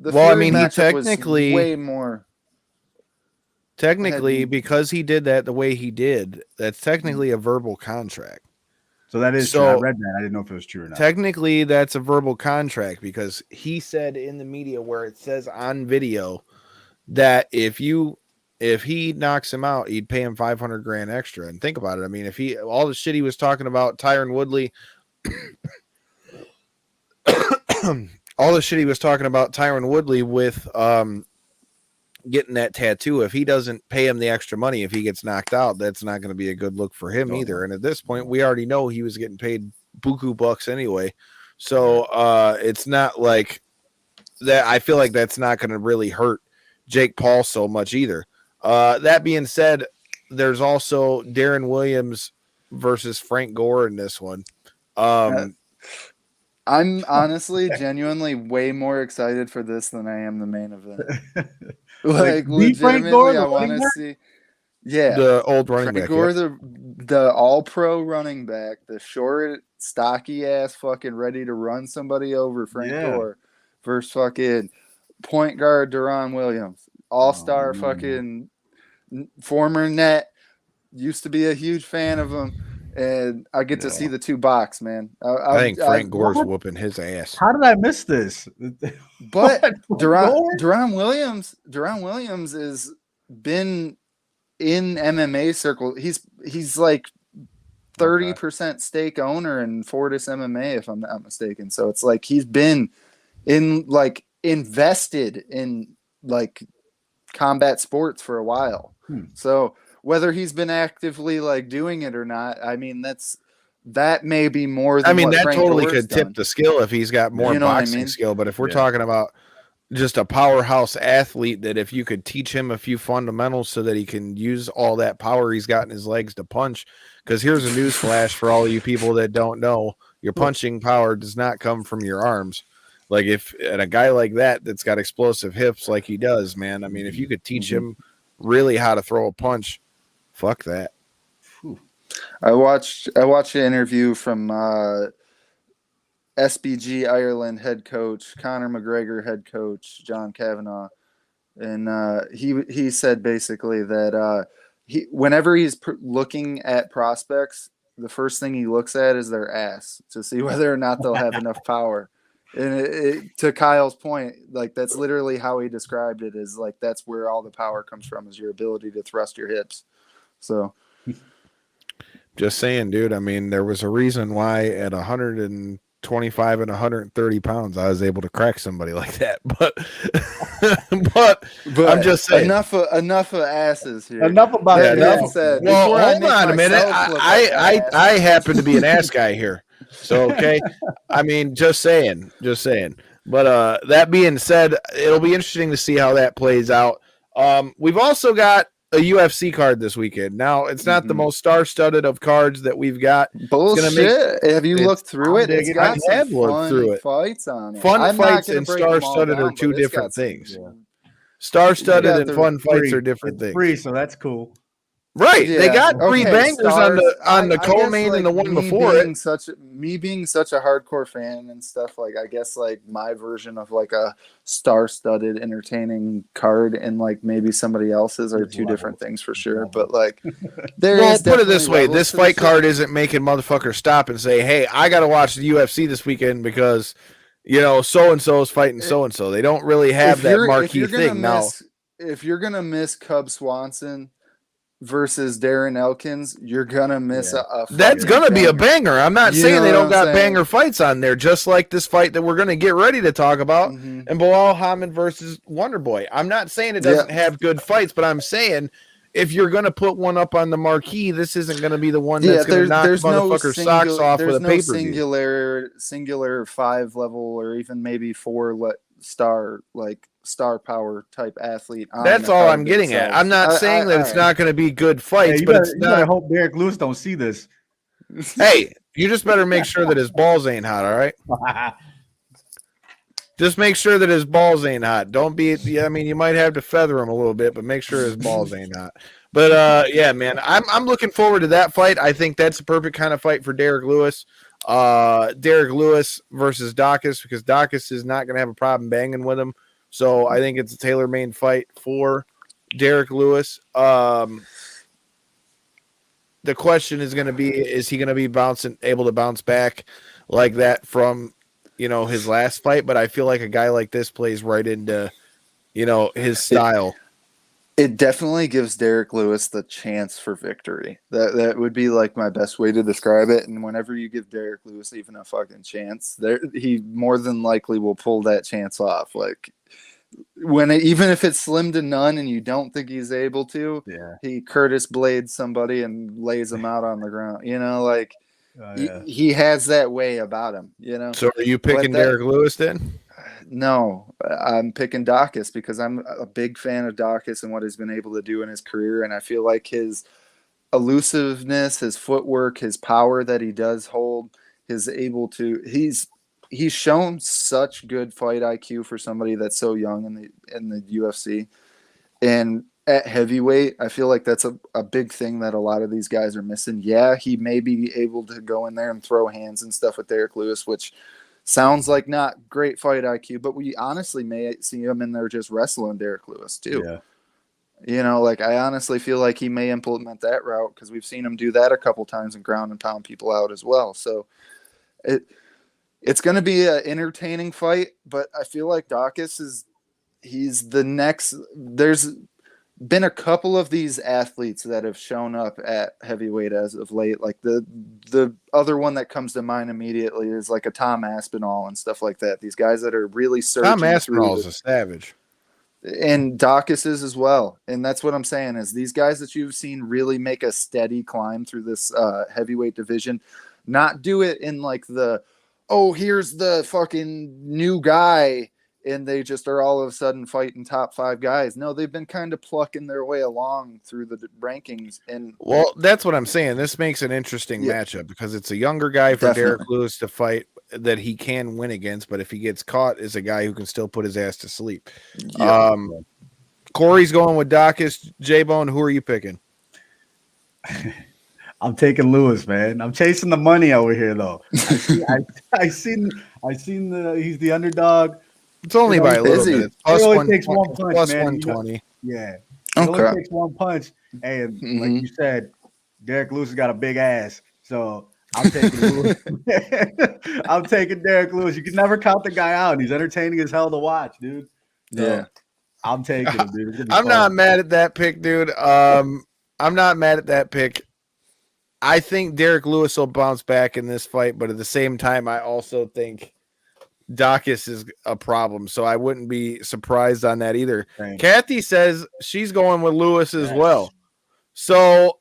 The Well, I Fury mean, he matchup was technically- way more. Technically, Had- because he did that the way he did, that's technically a verbal contract. So that is true. I read that. I didn't know if it was true or not. Technically, that's a verbal contract because he said in the media where it says on video that if he knocks him out, he'd pay him $500,000 extra. And think about it. I mean, if he all the shit he was talking about Tyron Woodley, all the shit he was talking about Tyron Woodley with getting that tattoo, if he doesn't pay him the extra money, if he gets knocked out, that's not going to be a good look for him either. And at this point, we already know he was getting paid buku bucks anyway. So it's not like that. I feel like that's not going to really hurt Jake Paul so much either. That being said, there's also Deron Williams versus Frank Gore in this one. I'm honestly genuinely way more excited for this than I am the main event. Like the Frank Gore, legitimately, the I want running to back? see. Yeah, The old running Frank back. Gore, yeah. the all-pro running back, the short, stocky ass, fucking ready to run somebody over. Frank Yeah. Gore versus fucking point guard Deron Williams, all-star Oh, man. fucking former net. Used to be a huge fan of him, and I get to see the two box, man. I think Frank Gore's what? whooping his ass. How did I miss this? But What? Deron Williams has been in MMA circle. He's like 30% stake owner in Fortis MMA, if I'm not mistaken. So it's like he's been invested in like combat sports for a while. So whether he's been actively like doing it or not, I mean that may be more than I mean, what that Frank totally Gore's could tip done. the skill if he's got more You know what I boxing mean? skill. But if we're Yeah. talking about just a powerhouse athlete, that if you could teach him a few fundamentals so that he can use all that power he's got in his legs to punch. Because here's a news flash for all of you people that don't know: your punching power does not come from your arms. Like and a guy like that's got explosive hips like he does, man. I mean, if you could teach him really how to throw a punch, fuck that. I watched an interview from SBG Ireland head coach Conor McGregor, head coach John Kavanagh, and he said basically that whenever he's looking at prospects, the first thing he looks at is their ass to see whether or not they'll have enough power. And to Kyle's point, like that's literally how he described it. Is like that's where all the power comes from, is your ability to thrust your hips. So. Just saying, dude. I mean, there was a reason why at 125 and 130 pounds, I was able to crack somebody like that. But I'm just saying. Enough of asses here. Enough about That that. being said, Well, before I hold make on a minute. myself look like an ass, I happen to be an ass guy here. So, okay. I mean, just saying. But that being said, it'll be interesting to see how that plays out. We've also got a UFC card this weekend. Now, it's not the most star-studded of cards that we've got. bullshit. Have you looked through it? It's got I have some looked fun through it. fights on it. Fun I'm not fights gonna and break them all star-studded are down, two but it's different got some- things. Star-studded You got and the fun fights free. are different It's things. free, so that's cool. Right. They Yeah, got three okay, bangers stars. on the I co-main guess, and the like, one before it. Me being such a hardcore fan and stuff, like I guess like my version of like a star-studded entertaining card and like maybe somebody else's are two different things for sure. But like there Well, is put it this definitely way: levels this to the fight shit. card isn't making motherfuckers stop and say, "Hey, I got to watch the UFC this weekend because so and so is fighting so and so." They don't really have If that you're- if marquee you're gonna thing now. If you're gonna miss Cub Swanson versus Darren Elkins, you're gonna miss a That's fucking gonna be a banger. banger. I'm not You saying know they what don't I'm got saying? banger fights on there, just like this fight that we're gonna get ready to talk about, Mhm. and Belal Hammond versus Wonderboy. I'm not saying it doesn't have good fights, but I'm saying if you're gonna put one up on the marquee, this isn't gonna be the one that's gonna knock motherfuckers' socks off with a pay-per-view. singular 5-level or even maybe 4 star power type athlete. On That's the all card I'm getting at. themselves. I'm not saying that it's all not going to be good fights, you but better, it's you better not. hope Derek Lewis don't see this. Hey, you just better make sure that his balls ain't hot. All right. Just make sure that his balls ain't hot. Don't be. I mean, you might have to feather him a little bit, but make sure his balls ain't hot. But yeah, man, I'm looking forward to that fight. I think that's the perfect kind of fight for Derek Lewis. Derek Lewis versus Dakkus, because Dakkus is not going to have a problem banging with him So I think it's a tailor-made fight for Derek Lewis. The question is going to be, is he going to be able to bounce back like that from, his last fight? But I feel like a guy like this plays right into, his style. It definitely gives Derek Lewis the chance for victory. That would be like my best way to describe it. And whenever you give Derek Lewis even a fucking chance, he more than likely will pull that chance off. Like even if it's slim to none and you don't think he's able to, he Curtis blades somebody and lays him out on the ground. He has that way about him. So are you picking Derek Lewis then? No, I'm picking Dakkus because I'm a big fan of Dakkus and what he's been able to do in his career. And I feel like his elusiveness, his footwork, his power that he does hold, he's shown such good fight IQ for somebody that's so young in the UFC. And at heavyweight, I feel like that's a big thing that a lot of these guys are missing. Yeah, he may be able to go in there and throw hands and stuff with Derek Lewis, which sounds like not great fight IQ, but we honestly may see him in there just wrestling Derek Lewis too. Yeah. I honestly feel like he may implement that route because we've seen him do that a couple times and ground and pound people out as well. So it's going to be an entertaining fight, but I feel like Dakkus he's the next. There's been a couple of these athletes that have shown up at heavyweight as of late. Like the other one that comes to mind immediately is like a Tom Aspinall and stuff like that. These guys that are really searching. Tom Aspinall is a savage. And Dakkus is as well. And that's what I'm saying is these guys that you've seen really make a steady climb through this heavyweight division, not do it in like here's the fucking new guy and they just are all of a sudden fighting top 5 guys. No, they've been kind of plucking their way along through the rankings. And that's what I'm saying. This makes an interesting matchup because it's a younger guy for Derek Lewis to fight that he can win against, but if he gets caught, is a guy who can still put his ass to sleep. Yeah. Corey's going with Dakkus. J-Bone, who are you picking? I'm taking Lewis, man. I'm chasing the money over here, though. I seen he's the underdog. It's only by a little bit. It only takes one punch, plus man. 120. Yeah. It only takes one punch. And like you said, Derek Lewis has got a big ass. So I'm taking Lewis. I'm taking Derek Lewis. You can never count the guy out. He's entertaining as hell to watch, dude. So yeah. I'm taking him, dude. I'm not mad at that pick, dude. I'm not mad at that pick. I think Derek Lewis will bounce back in this fight, but at the same time, I also think Dakkus is a problem, so I wouldn't be surprised on that either. Right. Kathy says she's going with Lewis as well. So,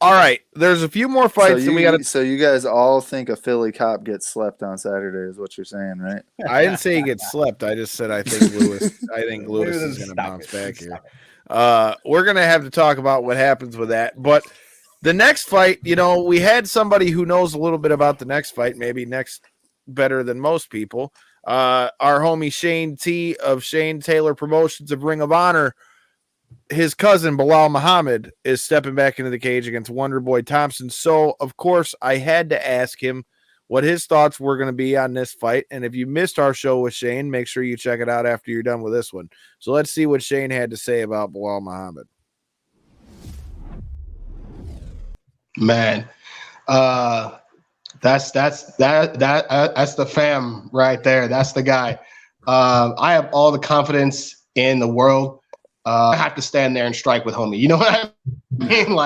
all right, there's a few more fights. So you guys all think a Philly cop gets slept on Saturday is what you're saying, right? I didn't say he gets slept. I just said I think Lewis. I think Lewis is going to bounce back here. We're going to have to talk about what happens with that, but the next fight, we had somebody who knows a little bit about the next fight, maybe next better than most people. Our homie Shane T of Shane Taylor Promotions of Ring of Honor, his cousin Belal Muhammad is stepping back into the cage against Wonderboy Thompson. So, of course, I had to ask him what his thoughts were going to be on this fight. And if you missed our show with Shane, make sure you check it out after you're done with this one. So let's see what Shane had to say about Belal Muhammad. Man, that's the fam right there. That's the guy. I have all the confidence in the world. I have to stand there and strike with homie. You know what I mean?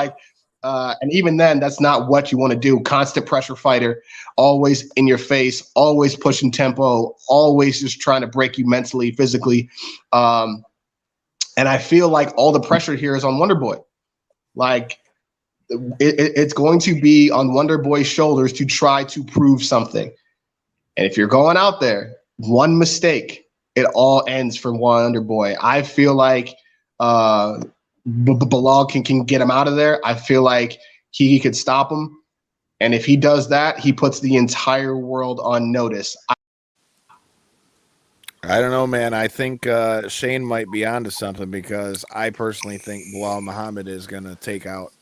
And even then, that's not what you want to do. Constant pressure fighter, always in your face, always pushing tempo, always just trying to break you mentally, physically. And I feel like all the pressure here is on Wonderboy. It's going to be on Wonderboy's shoulders to try to prove something. And if you're going out there, one mistake, it all ends for Wonderboy. I feel like Belal can get him out of there. I feel like he could stop him. And if he does that, he puts the entire world on notice. I don't know, man. I think Shane might be onto something because I personally think Belal Muhammad is going to take out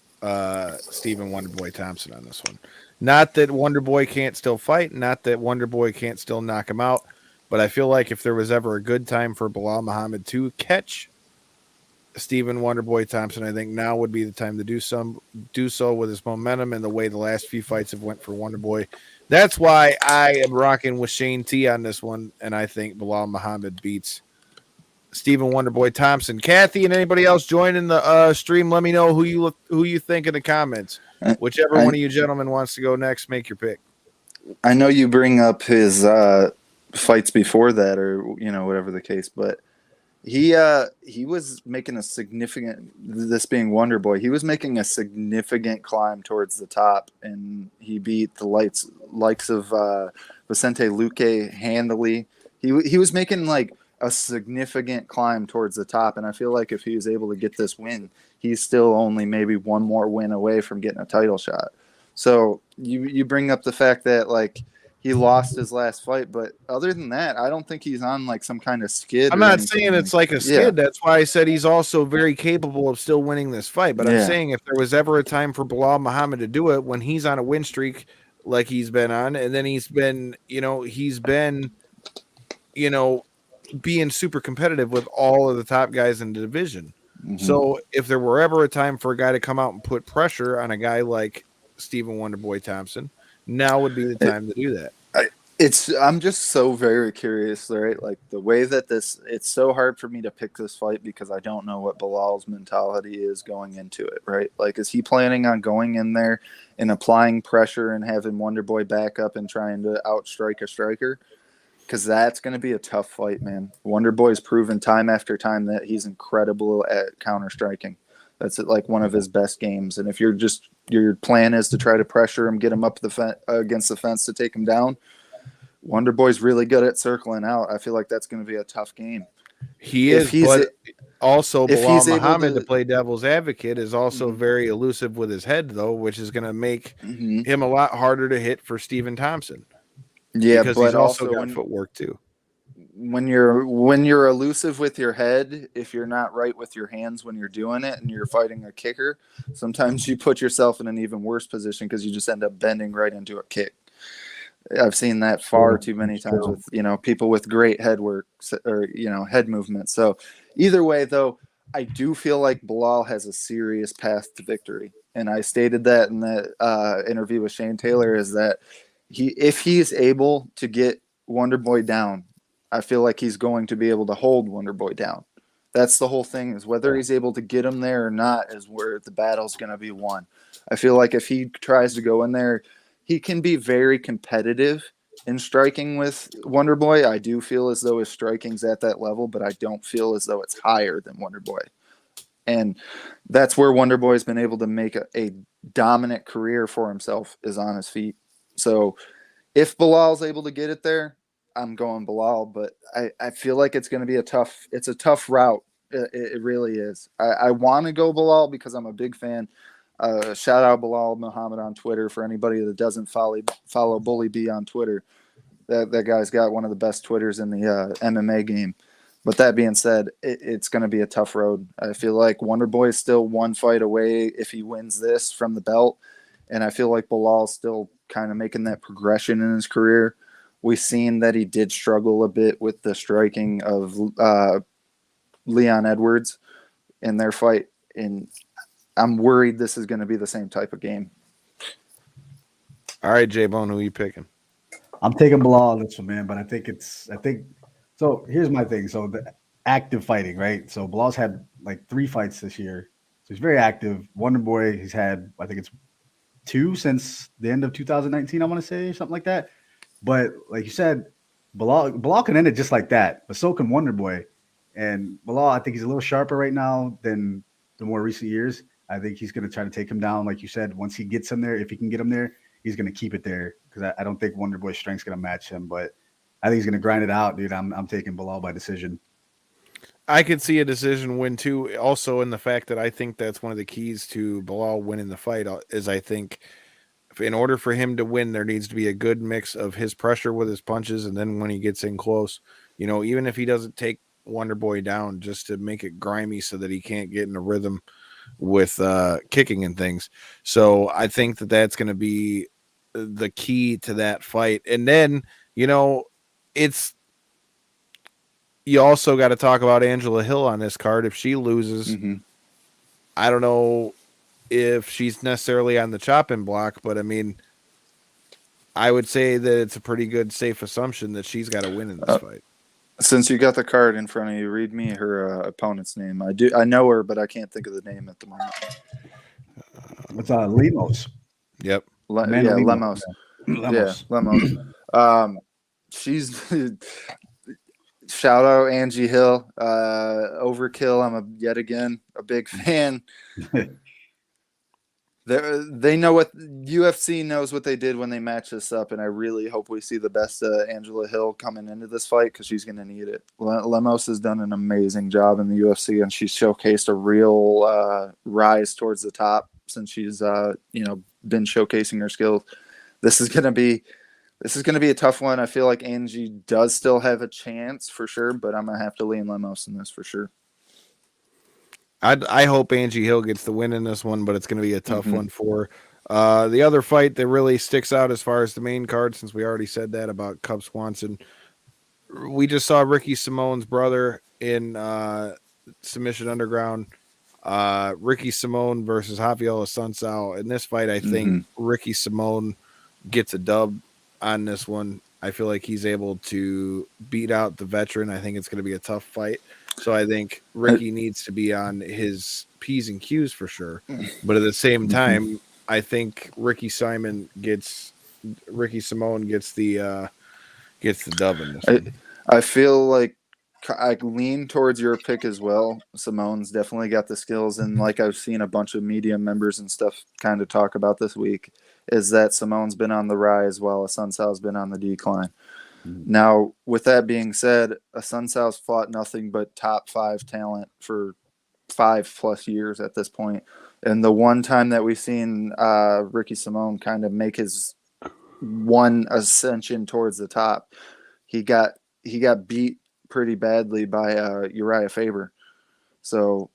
Stephen Wonderboy Thompson on this one. Not that Wonderboy can't still fight, not that Wonderboy can't still knock him out, But I feel like if there was ever a good time for Belal Muhammad to catch Stephen Wonderboy Thompson, I think now would be the time to do so with his momentum and the way the last few fights have went for Wonderboy. That's why I am rocking with Shane T on this one, and I think Belal Muhammad beats Stephen Wonderboy Thompson. Kathy and anybody else joining the stream, let me know who you think in the comments. Whichever one of you gentlemen wants to go next, make your pick. I know you bring up his fights before that, or whatever the case, but he was making a significant, this being Wonderboy, he was making a significant climb towards the top, and he beat the likes of Vicente Luque handily. He was making like a significant climb towards the top, and I feel like if he was able to get this win, he's still only maybe one more win away from getting a title shot. So you bring up the fact that like he lost his last fight, but other than that, I don't think he's on like some kind of skid. I'm not saying it's like a skid. Yeah. That's why I said he's also very capable of still winning this fight. But I'm saying if there was ever a time for Belal Muhammad to do it, when he's on a win streak like he's been on, and then he's been being super competitive with all of the top guys in the division. Mm-hmm. So if there were ever a time for a guy to come out and put pressure on a guy like Stephen Wonderboy Thompson, now would be the time to do that. I'm just so very curious, right? Like the way that it's so hard for me to pick this fight because I don't know what Belal's mentality is going into it, right? Like, is he planning on going in there and applying pressure and having Wonderboy back up and trying to outstrike a striker? Because that's going to be a tough fight, man. Wonderboy's proven time after time that he's incredible at counter striking. That's like one of his best games. And if your plan is to try to pressure him, get him up against the fence to take him down, Wonderboy's really good at circling out. I feel like that's going to be a tough game. He is, but also Belal Muhammad, to play devil's advocate, is also very elusive with his head, though, which is going to make him a lot harder to hit for Stephen Thompson. Yeah, because he's also got footwork too. When you're elusive with your head, if you're not right with your hands when you're doing it and you're fighting a kicker, sometimes you put yourself in an even worse position because you just end up bending right into a kick. I've seen that far too many times with people with great head work or head movement. So either way, though, I do feel like Belal has a serious path to victory, and I stated that in that interview with Shane Taylor, is that if he's able to get Wonderboy down, I feel like he's going to be able to hold Wonderboy down. That's the whole thing, is whether he's able to get him there or not is where the battle's going to be won. I feel like if he tries to go in there, he can be very competitive in striking with Wonderboy. I do feel as though his striking's at that level, but I don't feel as though it's higher than Wonderboy. And that's where Wonderboy's been able to make a dominant career for himself, is on his feet. So if Belal's able to get it there, I'm going Belal, but I feel like it's going to be a tough route. It really is. I want to go Belal because I'm a big fan. Shout out Belal Muhammad on Twitter for anybody that doesn't follow Bully B on Twitter. That guy's got one of the best Twitters in the MMA game. But that being said, it's going to be a tough road. I feel like Wonderboy is still one fight away if he wins this from the belt. And I feel like Belal's still kind of making that progression in his career. We've seen that he did struggle a bit with the striking of Leon Edwards in their fight. And I'm worried this is going to be the same type of game. All right, J-Bone, who are you picking? I'm taking Belal on this one, man, but I think so. Here's my thing. So the active fighting, right? So Belal's had like 3 fights this year. So he's very active. Wonderboy, he's had, I think it's 2 since the end of 2019, I want to say, something like that. But like you said, Belal can end it just like that, but so can Wonderboy. And Belal, I think he's a little sharper right now than the more recent years. I think he's going to try to take him down, like you said. Once he gets him there, if he can get him there, he's going to keep it there, because I don't think Wonderboy's strength's going to match him. But I think he's going to grind it out, dude. I'm taking Belal by decision. I could see a decision win too. Also, in the fact that I think that's one of the keys to Belal winning the fight is I think in order for him to win, there needs to be a good mix of his pressure with his punches, and then when he gets in close, even if he doesn't take Wonderboy down, just to make it grimy so that he can't get in a rhythm with kicking and things. So I think that's going to be the key to that fight. And then, it's you also got to talk about Angela Hill on this card. If she loses, I don't know if she's necessarily on the chopping block, but I mean, I would say that it's a pretty good, safe assumption that she's got to win in this fight. Since you got the card in front of you, read me her opponent's name. I know her, but I can't think of the name at the moment. What's Lemos? Yep. Lemos. Yeah, Lemos. She's shout out Angie Hill. Overkill. I'm yet again a big fan. They know what UFC knows what they did when they matched this up, and I really hope we see the best Angela Hill coming into this fight because she's going to need it. Lemos has done an amazing job in the UFC, and she's showcased a real rise towards the top since she's been showcasing her skills. This is going to be a tough one. I feel like Angie does still have a chance for sure, but I'm going to have to lean Lemos in this for sure. I hope Angie Hill gets the win in this one, but it's going to be a tough one for her. The other fight that really sticks out as far as the main card, since we already said that about Cub Swanson, we just saw Ricky Simone's brother in Submission Underground. Ricky Simone versus Hafiela Sunsao. In this fight, I think Ricky Simone gets a dub on this one. I feel like he's able to beat out the veteran. I think it's going to be a tough fight. So I think Ricky needs to be on his P's and Q's for sure. But at the same time, I think Ricky Simone gets the dub in this one. I feel like I lean towards your pick as well. Simone's definitely got the skills, and like I've seen a bunch of media members and stuff kind of talk about this week, is that Simone's been on the rise while Asunsao's been on the decline. Now, with that being said, Asunsao's fought nothing but top 5 talent for 5+ years at this point. And the one time that we've seen Ricky Simone kind of make his one ascension towards the top, he got beat pretty badly by Uriah Faber. So,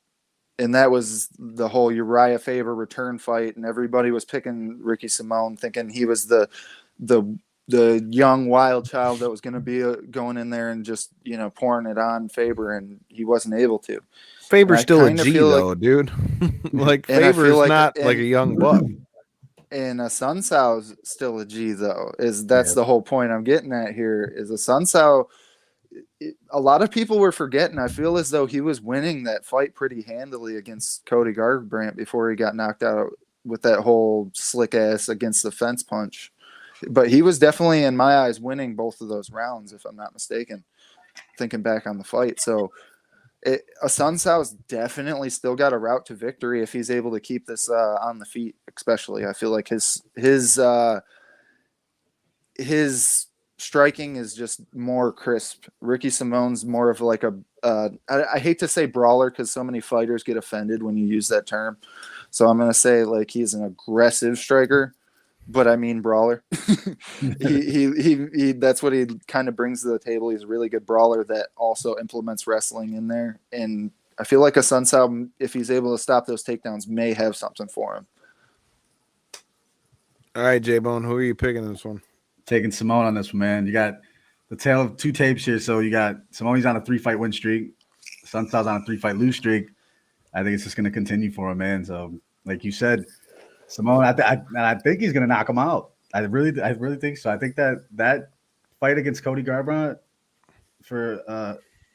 and that was the whole Uriah Faber return fight, and everybody was picking Ricky Simone, thinking he was the young wild child that was going to be going in there and just pouring it on Faber, and he wasn't able to. Faber's still a G though, dude. Like Faber's not like a young buck. And Sunsau's still a G though. That's the whole point I'm getting at here. Is Sunsao. A lot of people were forgetting. I feel as though he was winning that fight pretty handily against Cody Garbrandt before he got knocked out with that whole slick ass against the fence punch. But he was definitely, in my eyes, winning both of those rounds, if I'm not mistaken, thinking back on the fight. So Sunsau's definitely still got a route to victory if he's able to keep this on the feet, especially. I feel like his striking is just more crisp. Ricky Simone's more of like I hate to say brawler because so many fighters get offended when you use that term. So I'm going to say like he's an aggressive striker. But I mean brawler. he that's what he kind of brings to the table. He's a really good brawler that also implements wrestling in there. And I feel like Sunsao, if he's able to stop those takedowns, may have something for him. All right, J-Bone, who are you picking in this one? Taking Simone on this one, man. You got the tale of 2 tapes here. So you got Simone's on a 3-fight win streak. Sunsao's on a 3-fight lose streak. I think it's just going to continue for him, man. So like you said, Simone, I think he's going to knock him out. I really think so. I think that fight against Cody Garbrandt for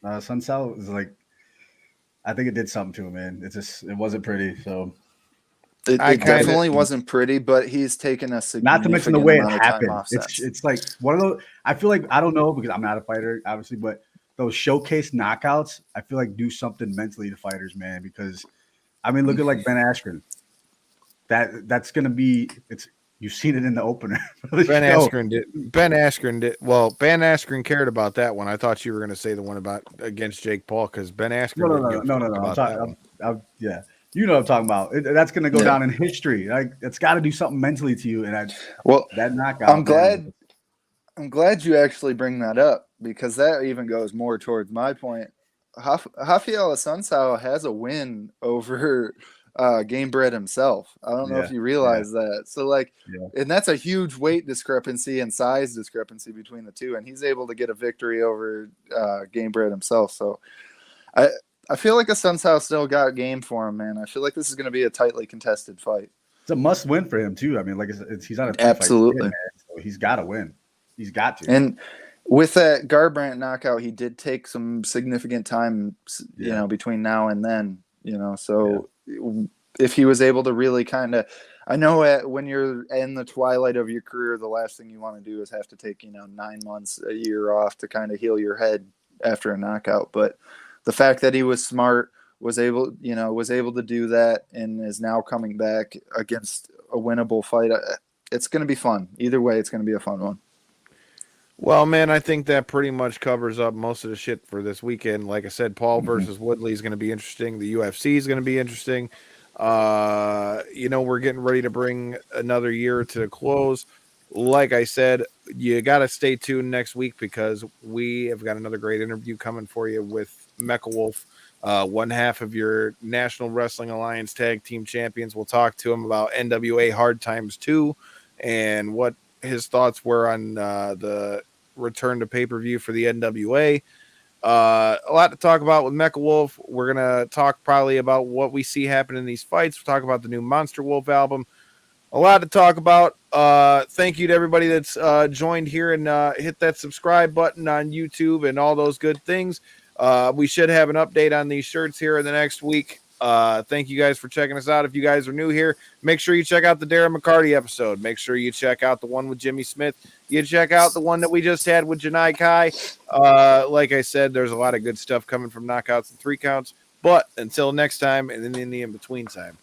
Sunsao is like, I think it did something to him, man. It wasn't pretty. So it definitely wasn't pretty, but he's taken a significant not to mention the way it happened. It's It's like one of those. I feel like I don't know because I'm not a fighter, obviously, but those showcase knockouts, I feel like do something mentally to fighters, man. Because I mean, look at like Ben Askren. That's going to be you've seen it in the opener. Ben Askren did. Well, Ben Askren cared about that one. I thought you were going to say the one about against Jake Paul because Ben Askren. No. Yeah, you know what I'm talking about. That's going to go down in history. Like it's got to do something mentally to you. And that knockout. I'm glad you actually bring that up because that even goes more towards my point. Hafiela Sunsao has a win over Gamebred himself. I don't know if you realize that. So and that's a huge weight discrepancy and size discrepancy between the two, and he's able to get a victory over Gamebred himself. So I feel like Assunção still got game for him, man. I feel like this is going to be a tightly contested fight. It's a must win for him too. I mean, like he's on a absolutely, so he's got to win. He's got to. And with that Garbrandt knockout, he did take some significant time, you know, between now and then. You know, so if he was able to really kind of, I know when you're in the twilight of your career, the last thing you want to do is have to take 9 months, a year off to kind of heal your head after a knockout, but the fact that he was smart, was able to do that, and is now coming back against a winnable fight. It's going to be fun. Either way, it's going to be a fun one. Well, man, I think that pretty much covers up most of the shit for this weekend. Like I said, Paul versus Woodley is going to be interesting. The UFC is going to be interesting. We're getting ready to bring another year to a close. Like I said, you got to stay tuned next week because we have got another great interview coming for you with Mecha Wolf, one half of your National Wrestling Alliance Tag Team Champions. We'll talk to him about NWA Hard Times 2 and what his thoughts were on the return to pay-per-view for the NWA. A lot to talk about with Mecha Wolf. We're going to talk probably about what we see happen in these fights. We'll talk about the new Monster Wolf album. A lot to talk about. Thank you to everybody that's joined here and hit that subscribe button on YouTube and all those good things. We should have an update on these shirts here in the next week. Thank you guys for checking us out. If you guys are new here, make sure you check out the Darren McCarty episode. Make sure you check out the one with Jimmy Smith. You check out the one that we just had with Janai Kai. Like I said, there's a lot of good stuff coming from Knockouts and 3 Counts. But until next time, and in the in-between time,